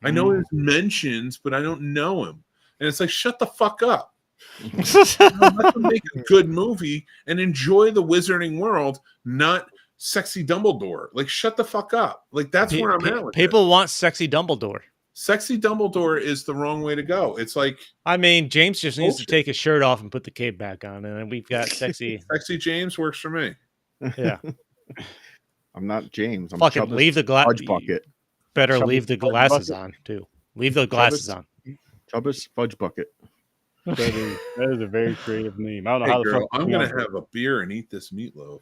I know his mentions, but I don't know him. And it's like, shut the fuck up. Let them make a good movie and enjoy the wizarding world, not sexy Dumbledore. Like, shut the fuck up. Like, that's where I'm at with people want sexy Dumbledore. Sexy Dumbledore is the wrong way to go. It's like, I mean, James just needs to take his shirt off and put the cape back on, and then we've got sexy. Sexy James works for me. Yeah. I'm not James. I'm fucking leave the fudge bucket. Better leave the glasses on too. Leave the glasses on. Chubba's fudge bucket. That is a very creative name. I don't know Hey, how girl, the fuck I'm gonna have a beer and eat this meatloaf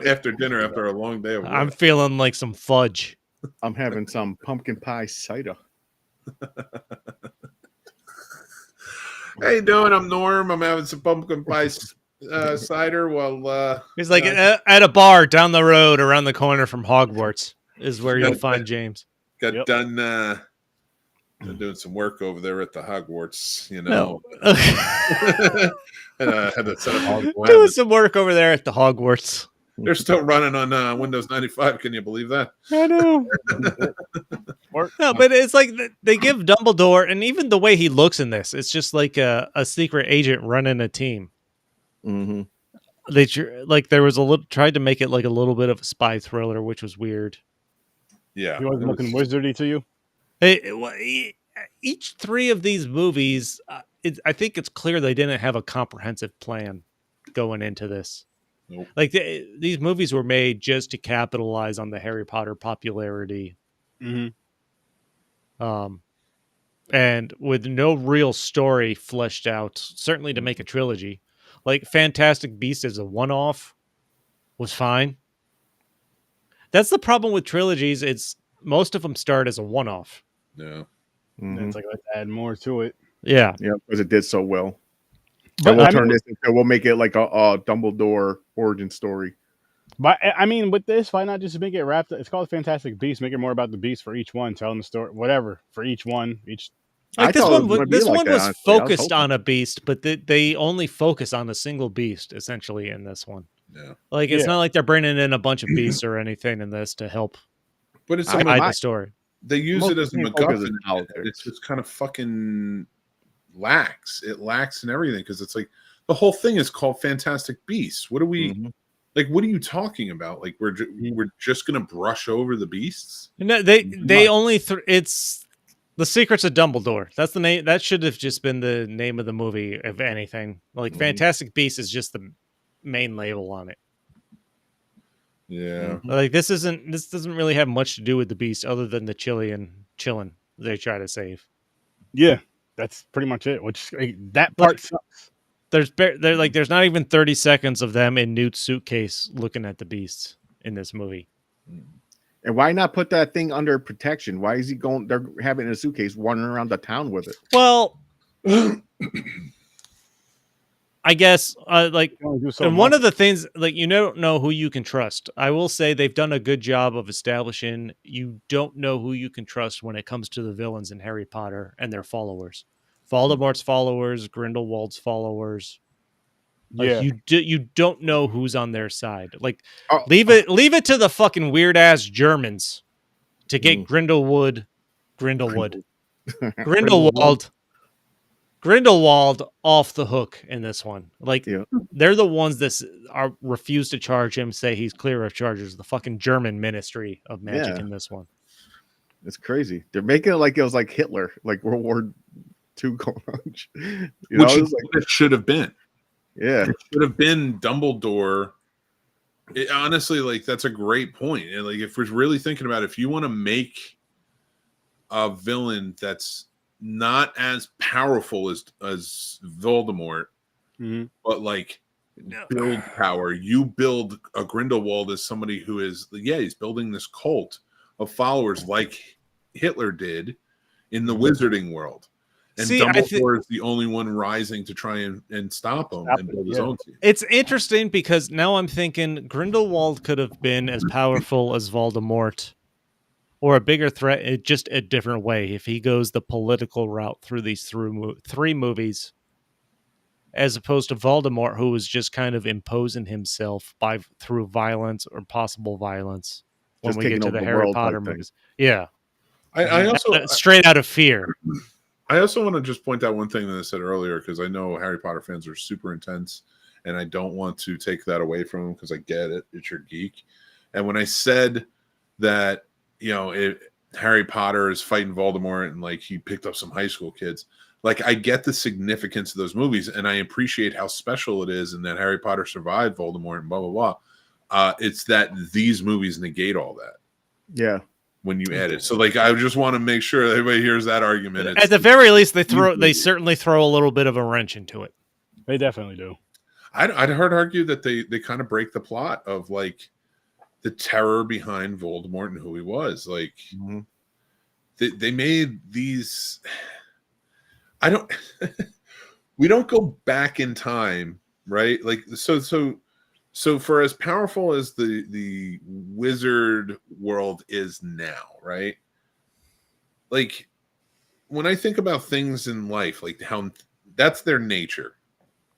after dinner after a long day of work. I'm feeling like some fudge. I'm having some pumpkin pie cider. How you doing? I'm Norm. I'm having some pumpkin pie cider while he's like at a bar down the road around the corner from Hogwarts is where you'll find James. Got done doing some work over there at the Hogwarts, you know. No. And I had to set up doing some work over there at the Hogwarts. They're still running on Windows 95. Can you believe that? I know. No, but it's like they give Dumbledore, and even the way he looks in this, it's just like a secret agent running a team. Mm-hmm. They like there was a little tried to make it like a little bit of a spy thriller, which was weird. Yeah, He wasn't looking wizardy to you. Each three of these movies, I think it's clear they didn't have a comprehensive plan going into this. Nope. Like these movies were made just to capitalize on the Harry Potter popularity. Mm-hmm. And with no real story fleshed out, certainly to make a trilogy. Like Fantastic Beasts as a one-off was fine. That's the problem with trilogies. It's most of them start as a one-off. Yeah. Mm-hmm. It's like let's add more to it. Yeah. Yeah, because it did so well. But And we'll I turn mean, this into, we'll make it like a Dumbledore origin story. but I mean, with this, why not just make it wrapped? It's called Fantastic Beasts. Make it more about the beast for each one, telling the story, whatever for each one. Like I this thought it one, was gonna be this like one that, was honestly. I was focused hoping. on a beast, but they only focus on a single beast essentially in this one. Yeah. Like it's Yeah. not like they're bringing in a bunch of beasts or anything in this to help But it's guide the story. they use Most it as a of the focus is MacGuffin. politics. It's just kind of fucking lacks. It lacks in everything because it's like the whole thing is called Fantastic Beasts. What are we Mhm. like? What are you talking about? Like we're just gonna brush over the beasts? No, they only it's The Secrets of Dumbledore. That's the name. That should have just been the name of the movie, if anything. Like Fantastic Beasts is just the main label on it. Yeah. Like this doesn't really have much to do with the beast other than the chillin they try to save. Yeah, that's pretty much it. Which that part sucks. There's not even 30 seconds of them in Newt's suitcase looking at the beasts in this movie. And why not put that thing under protection? Why is he going? They're having it in a suitcase, wandering around the town with it. Well, I guess and one of the things, like, you don't know who you can trust. I will say they've done a good job of establishing you don't know who you can trust when it comes to the villains in Harry Potter and their followers. Voldemort's followers, Grindelwald's followers. Like, Yeah, you don't know who's on their side. Like, Oh. leave it to the fucking weird ass Germans to get Grindelwald off the hook in this one. Like, Yeah. they're the ones that refuse to charge him, say he's clear of charges. The fucking German Ministry of Magic Yeah. in this one. It's crazy. They're making it like it was like Hitler, like World War II going on. Which It was like, it should have been. yeah. It should have been Dumbledore. Honestly, like that's a great point. And like if we're really thinking about it, if you want to make a villain that's not as powerful as Voldemort, but like build power, you build a Grindelwald as somebody who is he's building this cult of followers like Hitler did in the wizarding world. And Dumbledore is the only one rising to try and stop him and build his own team. It's interesting because now I'm thinking Grindelwald could have been as powerful as Voldemort, or a bigger threat, just a different way, if he goes the political route through these three movies, as opposed to Voldemort, who was just kind of imposing himself through violence or possible violence when Just we get to the Harry Potter movies. Yeah. I also straight out of fear. I also want to just point out one thing that I said earlier, because I know Harry Potter fans are super intense, and I don't want to take that away from them because I get it. It's your geek. And when I said that, Harry Potter is fighting Voldemort and like he picked up some high school kids, like I get the significance of those movies, and I appreciate how special it is and that Harry Potter survived Voldemort and blah, blah, blah. It's that these movies negate all that. Yeah. When you add it. So like I just want to make sure that everybody hears that argument. At the very least, they certainly throw a little bit of a wrench into it. They definitely do. I'd heard argue that they kind of break the plot of like the terror behind Voldemort and who he was. Like they made these we don't go back in time, right? Like so for as powerful as the wizard world is now, right? Like when I think about things in life, like how that's their nature.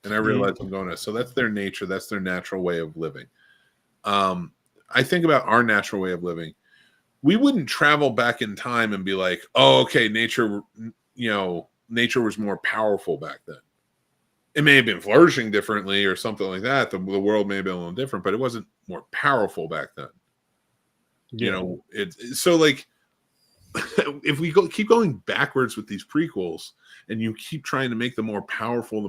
And I realize I'm going to, so that's their nature. That's their natural way of living. I think about our natural way of living. We wouldn't travel back in time and be like, oh, okay, nature was more powerful back then. It may have been flourishing differently or something like that. The world may have been a little different, but it wasn't more powerful back then. Yeah. It's so like if we keep going backwards with these prequels and you keep trying to make them more powerful,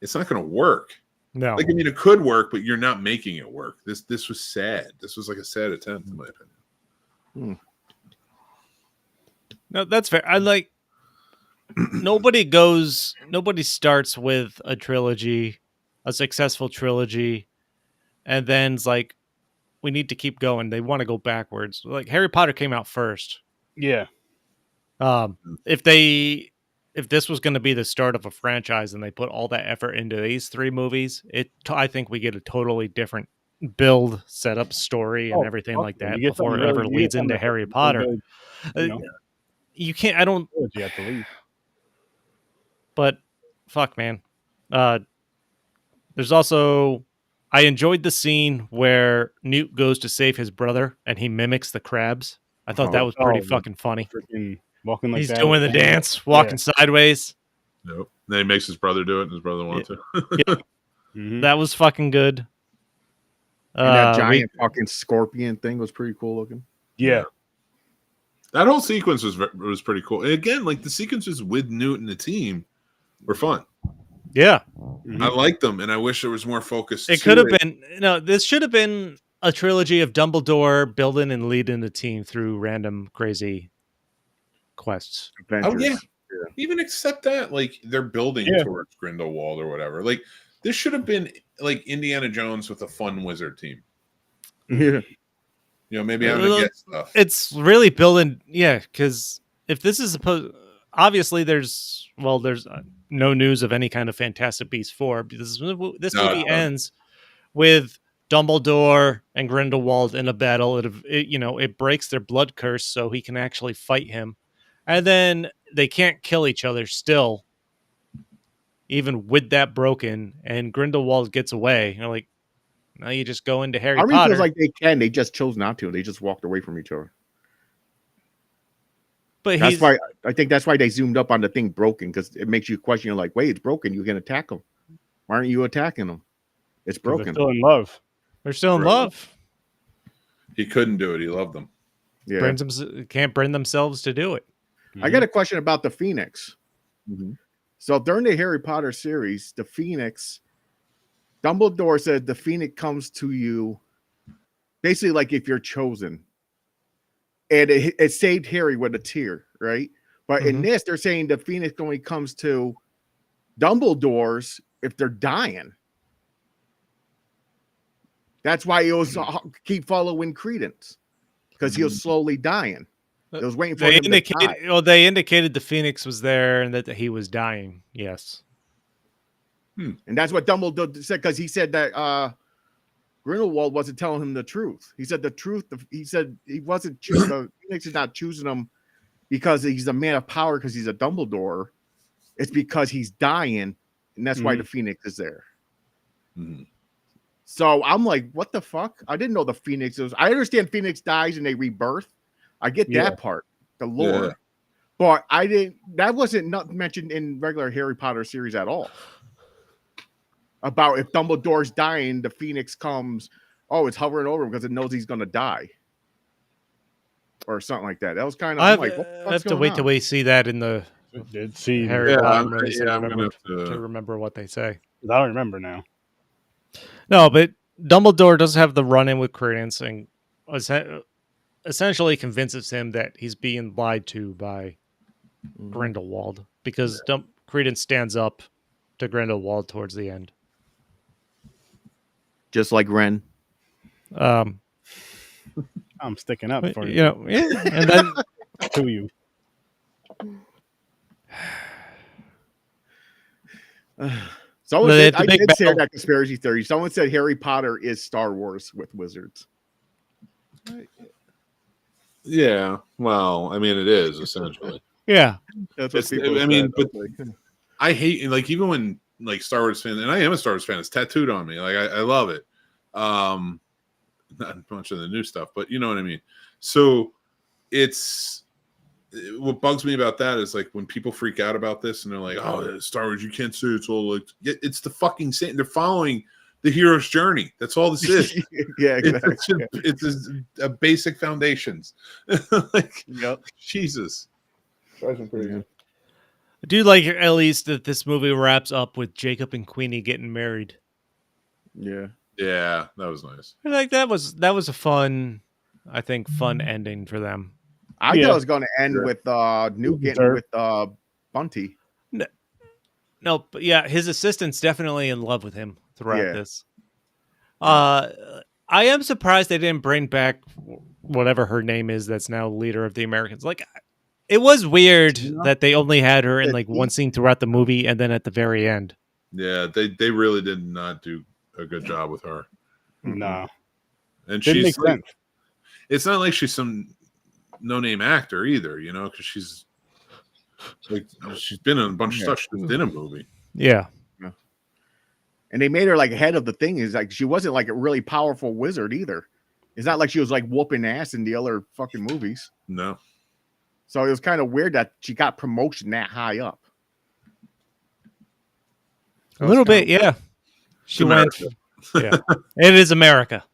it's not going to work. No. Like, I mean, it could work, but you're not making it work. This was sad. This was like a sad attempt, in my opinion. No, that's fair. I like nobody starts with a trilogy, a successful trilogy, and then's like, we need to keep going. They want to go backwards. Like Harry Potter came out first. Yeah. If this was going to be the start of a franchise and they put all that effort into these 3 movies, I think we get a totally different build, setup, story, and everything like that before it ever leads into Harry Potter. You can't. I don't. You have to leave. But fuck, man. There's also. I enjoyed the scene where Newt goes to save his brother and he mimics the crabs. I thought that was pretty fucking funny. Walking like He's that. doing the dance, walking sideways. Nope. Then he makes his brother do it, and his brother wants to. Yeah. Mm-hmm. That was fucking good. And that giant fucking scorpion thing was pretty cool looking. Yeah. That whole sequence was pretty cool. And again, like the sequences with Newt and the team were fun. Yeah. Mm-hmm. I liked them, and I wish there was more focus. It could have been. No, this should have been a trilogy of Dumbledore building and leading the team through random crazy quests. Adventures. Oh yeah. Even accept that, like they're building towards Grindelwald or whatever. Like this should have been like Indiana Jones with a fun wizard team. Yeah. Maybe having to get stuff. It's really building, because if this is supposed, obviously there's no news of any kind of Fantastic Beasts 4. This movie ends with Dumbledore and Grindelwald in a battle. It breaks their blood curse, so he can actually fight him, and then they can't kill each other still, even with that broken. And Grindelwald gets away. Like, now you just go into Harry Potter. Feels like they can. They just chose not to. They just walked away from each other. But that's why I think that's why they zoomed up on the thing broken, because it makes you question. You're like, wait, it's broken. You can attack them. Why aren't you attacking them? It's broken. They're still in love. They're still in love. He couldn't do it. He loved them. Yeah. Can't bring themselves to do it. I got a question about the Phoenix. Mm-hmm. So during the Harry Potter series, the Phoenix, Dumbledore said the Phoenix comes to you basically like if you're chosen. And it saved Harry with a tear, right? But in this, they're saying the Phoenix only comes to Dumbledore's if they're dying. That's why he was keep following Credence, because he was slowly dying. It was waiting for him to die. Well, they indicated the Phoenix was there and that he was dying. Yes. And that's what Dumbledore said, because he said that Grindelwald wasn't telling him the truth. He said the truth. He said he wasn't choosing. The Phoenix is not choosing him because he's a man of power, because he's a Dumbledore. It's because he's dying, and that's why the Phoenix is there. Mm-hmm. So I'm like, what the fuck? I didn't know the Phoenix was. I understand Phoenix dies and they rebirth. I get that part, the lore. Yeah. But I didn't. That wasn't not mentioned in regular Harry Potter series at all. About if Dumbledore's dying, the Phoenix comes. Oh, it's hovering over him because it knows he's going to die, or something like that. That was kind of. I'm like, I have to wait till we see that in the Harry Potter movies to remember what they say. I don't remember now. No, but Dumbledore does have the run-in with Credence and essentially convinces him that he's being lied to by Grindelwald, because Credence stands up to Grindelwald towards the end. Just like Ren. I'm sticking up for you. And then to you. Someone said, I did share that conspiracy theory. Someone said Harry Potter is Star Wars with wizards. Yeah, well, I mean, it is essentially. Yeah, that's what people. I mean, but I hate, like, even when like Star Wars fan, and I am a Star Wars fan. It's tattooed on me. Like I love it. Not much of the new stuff, but you know what I mean. So it's what bugs me about that is like when people freak out about this and they're like, "Oh, Star Wars, you can't say it's all like it's the fucking same." They're following the hero's journey. That's all this is. Yeah, exactly. It's a basic foundations. Like, Yep. Jesus, drives me crazy. I do like at least that this movie wraps up with Jacob and Queenie getting married. Yeah. Yeah, that was nice. Like that was a fun ending for them. I thought it was going to end with Newt getting with Bunty. No, but yeah, his assistant's definitely in love with him throughout this. I am surprised they didn't bring back whatever her name is that's now leader of the Americans. Like, it was weird that they only had her in like one scene throughout the movie and then at the very end. Yeah, they really did not do a good job with her. No. And Didn't make sense. It's not like she's some no-name actor either, you know, because she's been in a bunch of stuff. She's in a movie. Yeah. And they made her like head of the thing. Is like she wasn't like a really powerful wizard either. It's not like she was like whooping ass in the other fucking movies. No. So it was kind of weird that she got promotion that high up. A little bit, yeah. She went. Yeah, it is America.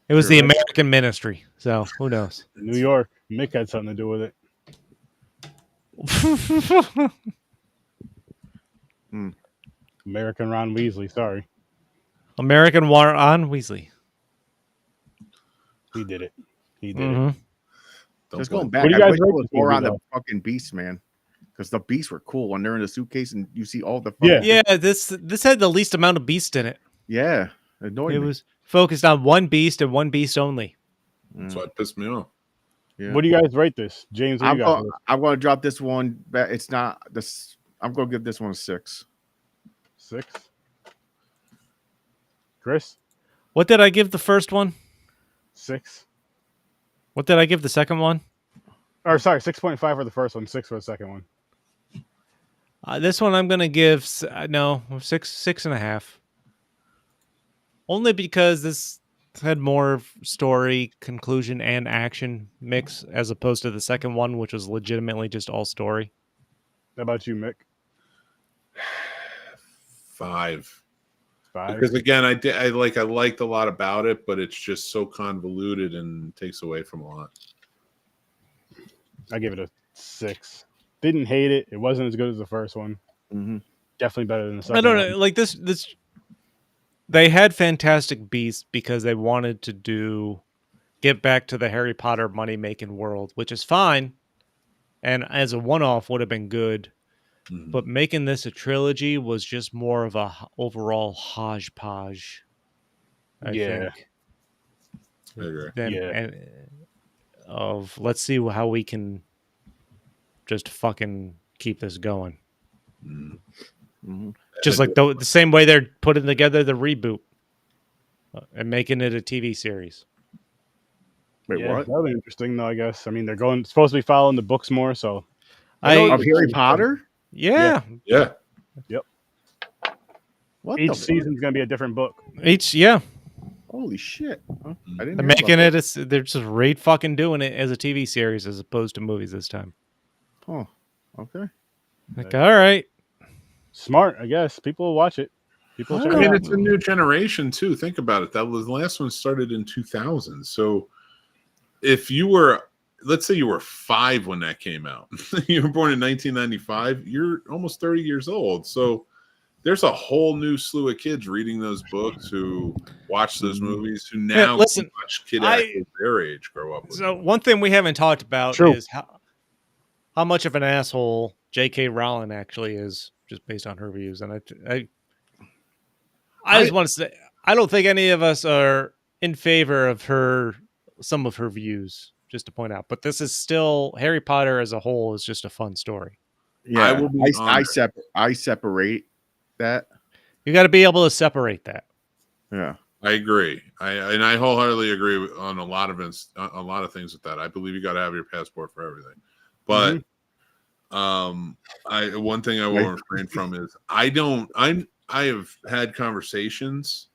It was the American ministry. So who knows? New York. Mick had something to do with it. American Ron Weasley. Sorry. American Ron Weasley. He did it. He did it. Just going back, I wish it was more on the fucking beasts, man. Because the beasts were cool when they're in the suitcase and you see all the this had the least amount of beast in it. Yeah. It was focused on one beast and one beast only. That's why it pissed me off. Yeah. What do you guys rate this? James, I'm going to drop this one. It's not this. I'm going to give this one a 6. 6. Chris? What did I give the first one? 6. What did I give the second one? Or sorry, 6.5 for the first one, 6 for the second one. This one I'm going to give 6.5. Only because this had more story, conclusion, and action mix as opposed to the second one, which was legitimately just all story. How about you, Mick? 5. 5. Because again, I liked a lot about it, but it's just so convoluted and takes away from a lot. I give it a 6. Didn't hate it. It wasn't as good as the first one. Definitely better than the second one. I don't know. Like this, they had Fantastic Beasts because they wanted to get back to the Harry Potter money-making world, which is fine. And as a one-off would have been good. But making this a trilogy was just more of a overall hodgepodge. I think. I agree. Of let's see how we can just fucking keep this going. Just like the same way they're putting together the reboot and making it a TV series. Wait, what? That'll be interesting, though. I guess. I mean, they're supposed to be following the books more. So, of Harry Potter. Yeah. Yep. What each season's gonna be a different book. Holy shit! I didn't. They're making it. They're just fucking doing it as a TV series as opposed to movies this time. Oh, okay. Like, all right, smart. I guess people will watch it. It's a new generation too. Think about it. That was the last one started in 2000. So, if you were, let's say you were 5 when that came out, you were born in 1995. You're almost 30 years old. So. There's a whole new slew of kids reading those books who watch those movies who now watch kid actors their age grow up with. So one thing we haven't talked about is how much of an asshole J.K. Rowling actually is, just based on her views. And I just want to say, I don't think any of us are in favor of some of her views, just to point out. But this is still, Harry Potter as a whole is just a fun story. Yeah, I separate that. You got to be able to separate that. Yeah, I agree. I wholeheartedly agree on a lot of things with that. I believe you got to have your passport for everything. But one thing I won't refrain from is I'm I have had conversations,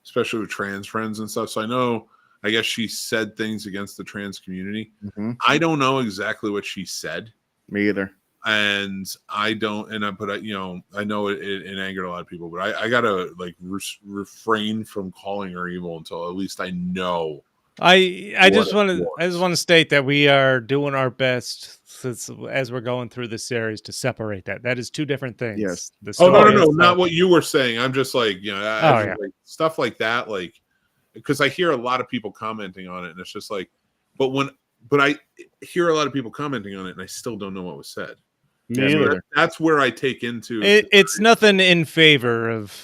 especially with trans friends and stuff. So I know, I guess she said things against the trans community. Mm-hmm. I don't know exactly what she said. Me either. And I don't, and I, but I, you know, I know it angered a lot of people, but I gotta like refrain from calling her evil until at least I know. I just want to state that we are doing our best as we're going through the series to separate that. That is two different things. Yes. The Oh story no, itself- not what you were saying. I'm just like, you know, like, stuff like that, like, because I hear a lot of people commenting on it, and it's just like, but I hear a lot of people commenting on it, and I still don't know what was said. That's where I take into it's nothing in favor of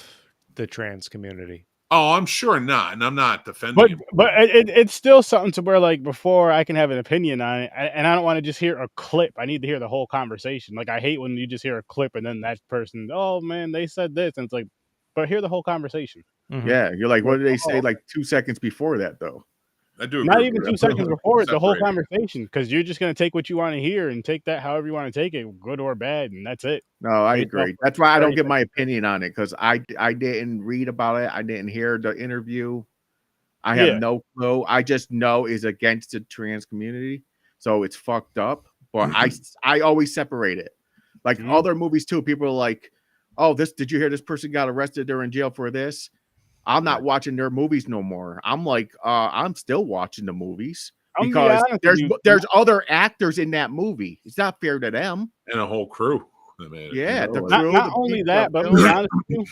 the trans community. Oh, I'm sure not, and I'm not defending him. But it's still something to where, like, before I can have an opinion on it, and I don't want to just hear a clip. I need to hear the whole conversation. Like, I hate when you just hear a clip and then that person, oh man, they said this, and it's like, but hear the whole conversation. Mm-hmm. Yeah, you're like, what did they say like 2 seconds before that though? I do. Not even 2 seconds before it, the whole conversation, because you're just going to take what you want to hear and take that however you want to take it, good or bad, and that's it. No, I agree. That's why I don't get my opinion on it, because I didn't read about it. I didn't hear the interview. I have no clue. I just know it's against the trans community, so it's fucked up. But I always separate it. Like other movies too, people are like, oh, did you hear this person got arrested? They're in jail for this. I'm not watching their movies no more. I'm like, I'm still watching the movies because there's other actors in that movie. It's not fair to them. And a whole crew. Yeah, the crew. Not only that, but to be honest with you,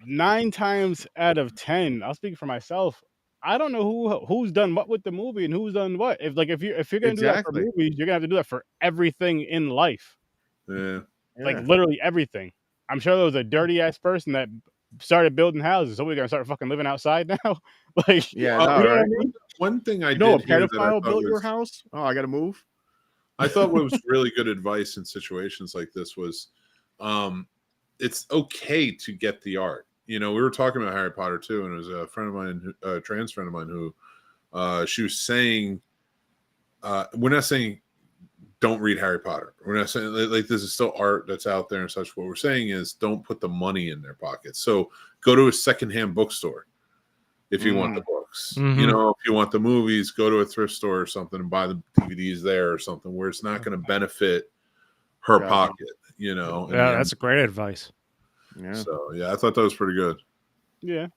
9 times out of 10, I'll speak for myself, I don't know who's done what with the movie and who's done what. If you're gonna do that for movies, you're gonna have to do that for everything in life. Yeah. Like literally everything. I'm sure there was a dirty ass person that started building houses, so we're gonna start fucking living outside now. Like, right? One thing I did a pedophile built your house. Oh, I gotta move. I thought what was really good advice in situations like this was, it's okay to get the art. You know, we were talking about Harry Potter too, and it was a friend of mine, a trans friend of mine, who she was saying, we're not saying don't read Harry Potter. We're not saying like this is still art that's out there and such. What we're saying is don't put the money in their pockets. So go to a secondhand bookstore if you want the books. Mm-hmm. You know, if you want the movies, go to a thrift store or something and buy the DVDs there or something where it's not going to benefit her pocket. You know, yeah, that's a great advice. Yeah. So yeah, I thought that was pretty good. Yeah.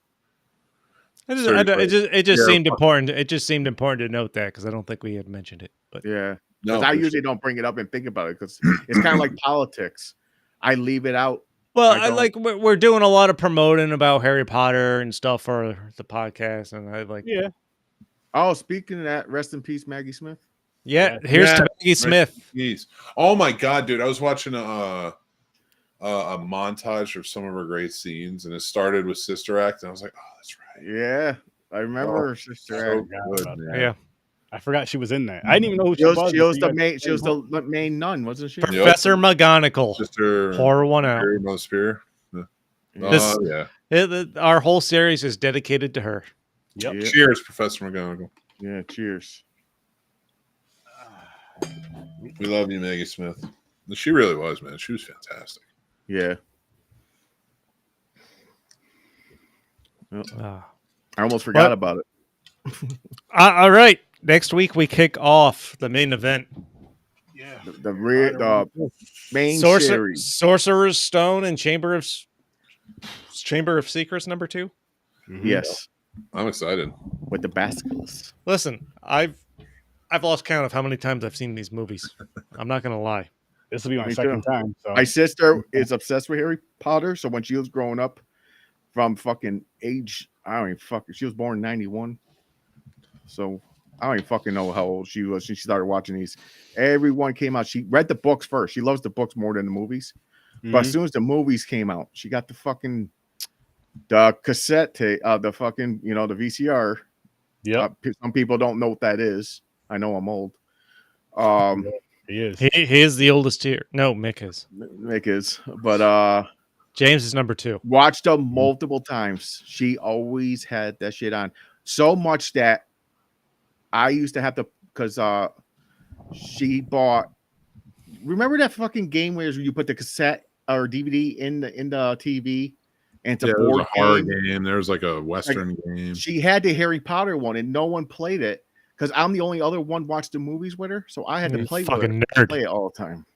It just seemed important. It just seemed important to note that because I don't think we had mentioned it. But yeah. Because I usually don't bring it up and think about it because it's kind of like politics. I leave it out. Well, we're doing a lot of promoting about Harry Potter and stuff for the podcast, and I like. Yeah. Oh, speaking of that, rest in peace, Maggie Smith. Yeah, here's to Maggie Smith. Oh my God, dude! I was watching a montage of some of her great scenes, and it started with Sister Act, and I was like, oh, that's right. Yeah, I remember Sister Act. Yeah. I forgot she was in that. I didn't even know who she was. She was the main nun, wasn't she? Professor McGonagall. Sister Pour one out. Spear. Our whole series is dedicated to her. Yep. Yeah. Cheers, Professor McGonagall. Yeah, cheers. We love you, Maggie Smith. She really was, man. She was fantastic. Yeah. I almost forgot about it. All right. Next week we kick off the main event. Yeah. The main series. Sorcerer's Stone and Chamber of Secrets number 2. Mm-hmm. Yes. I'm excited. With the basilisk. Listen, I've lost count of how many times I've seen these movies. I'm not gonna lie. This will be my second time. So. My sister is obsessed with Harry Potter, so when she was growing up from fucking age, I don't even fucking, she was born in 91. So I don't even fucking know how old she was. She started watching these. Everyone came out. She read the books first. She loves the books more than the movies. Mm-hmm. But as soon as the movies came out, she got the cassette tape, the fucking, the VCR. Yeah. Some people don't know what that is. I know I'm old. He is. He is the oldest here. No, Mick is. Mick is. But James is number 2. Watched them multiple times. She always had that shit on. So much that I used to have to, because she bought. Remember that fucking game where you put the cassette or DVD in the TV and it's a Yeah, there was board a horror game. game. There was like a Western game. She had the Harry Potter one, and no one played it because I'm the only other one watched the movies with her, so I had to play with her, fucking nerd. play it all the time.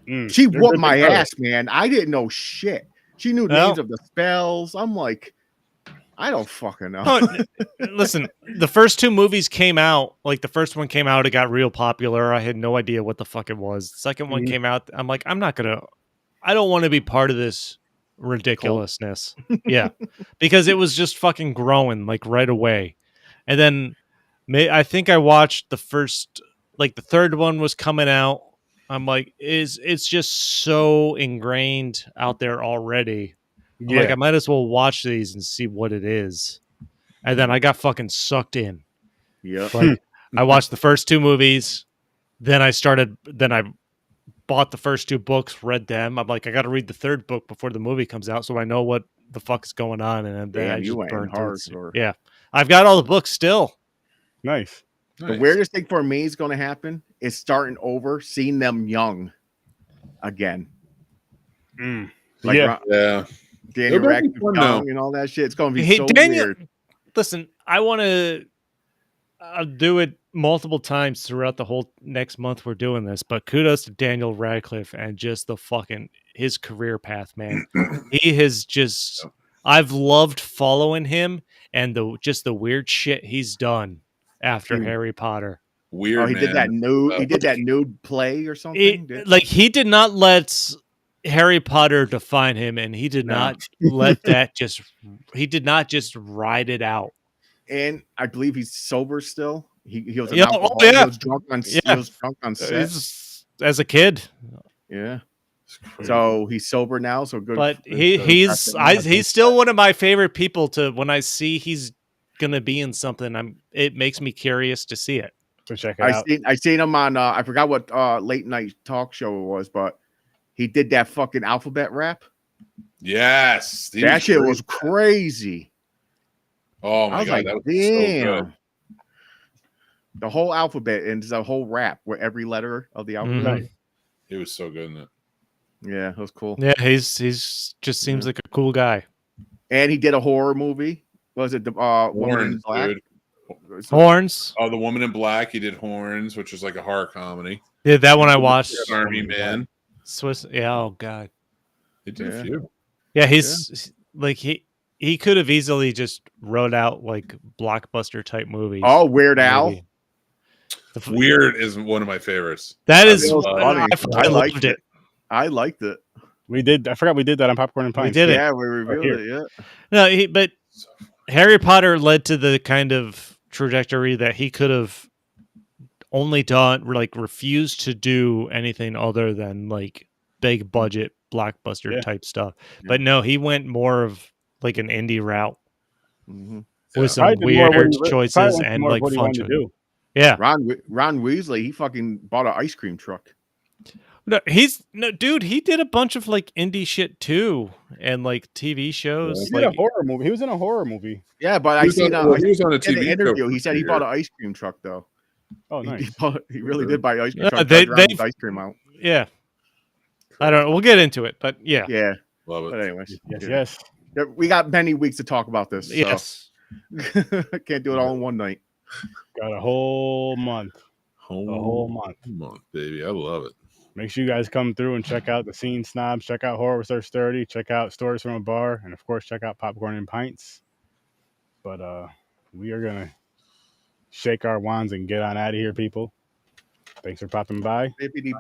Mm, She they're whooped good my to go. ass, man. I didn't know shit. She knew Well- names of the spells. I'm like, I don't fucking know. Oh, listen, the first two movies came out. Like the first one came out, it got real popular. I had no idea what the fuck it was. The second one Mhm. came out. I'm like, I don't want to be part of this ridiculousness. Yeah, because it was just fucking growing like right away. And then I think I watched the first, like the third one was coming out. I'm like, it's just so ingrained out there already. I'm like, Yeah. I might as well watch these and see what it is. And then I got fucking sucked in. Yeah. Like I watched the first two movies, then I bought the first two books, read them. I'm like, I got to read the third book before the movie comes out so I know what the fuck is going on. And then I Damn, you just went burned through it. hardcore. Yeah. I've got all the books still. Nice. The weirdest thing for me is going to happen is starting over, seeing them young again. Mm. Like Yeah. Yeah. Daniel It'll be Radcliffe fun, young though. and all that shit. It's going to be Hey, so Daniel, weird. listen, I want to do it multiple times throughout the whole next month we're doing this, but kudos to Daniel Radcliffe and just his career path, man. He has just, I've loved following him and the weird shit he's done after Harry Potter. Weird. Oh, he did that man. nude. He did that nude play or something. He did not let Harry Potter define him, and he did not let that just. He did not just ride it out. And I believe he's sober still. He was an Yeah, alcoholic. yeah. He was drunk on. Yeah. He was drunk on set. As a kid. Yeah. So he's sober now. So good. But he's still one of my favorite people to when I see he's gonna be in something. It makes me curious to see it. So check it out. I seen him on. I forgot what late night talk show it was, but he did that fucking alphabet rap. Yes. That shit was crazy. Oh I my was god, like, that was damn. so good. The whole alphabet and it's a whole rap where every letter of the alphabet. Nice. It was so good, isn't it? Yeah, it was cool. Yeah, he's just seems like a cool guy. And he did a horror movie. Was it the Woman in Horns, Black? dude. Horns. Oh, The Woman in Black. He did Horns, which is like a horror comedy. Yeah, that one I watched. Army Man. Swiss. Yeah. Oh god. He did Yeah. a few. Yeah, he's like he could have easily just wrote out like blockbuster type movies. Oh, Weird Al. Maybe. Weird is one of my favorites. That is It was funny. I fucking liked loved it. I liked it. We did. I forgot we did that on Popcorn and Pints. did it. Yeah, we revealed it. Yeah. No, but Harry Potter led to the kind of trajectory that he could have only done, like refused to do anything other than like big budget blockbuster type stuff. Yeah. But no, he went more of like an indie route Mm-hmm. with some Probably did more weird what he- choices probably went and more of like what he fun wanted to choices. do. Yeah, Ron Weasley, he fucking bought an ice cream truck. no, dude. He did a bunch of like indie shit too, and like TV shows. He did a horror movie. He was in a horror movie. Yeah, but He I was seen on, he was on a in TV the show interview. for He a said he few bought years. an ice cream truck though. Oh, nice. He really did buy an ice cream Yeah, truck. they- Drive around with they've- ice cream out. Yeah, I don't know. We'll get into it, but yeah, Yeah, Love it. but anyways, Yes, yeah. yes. Yeah, we got many weeks to talk about this. So. yes. Can't do it all in one night. Got a whole month. Home A whole month. month, baby. I love it. Make sure you guys come through and check out the Scene Snobs. Check out Horror Research 30. Check out Stories from a Bar. And, of course, check out Popcorn and Pints. But we are going to shake our wands and get on out of here, people. Thanks for popping by. Bippity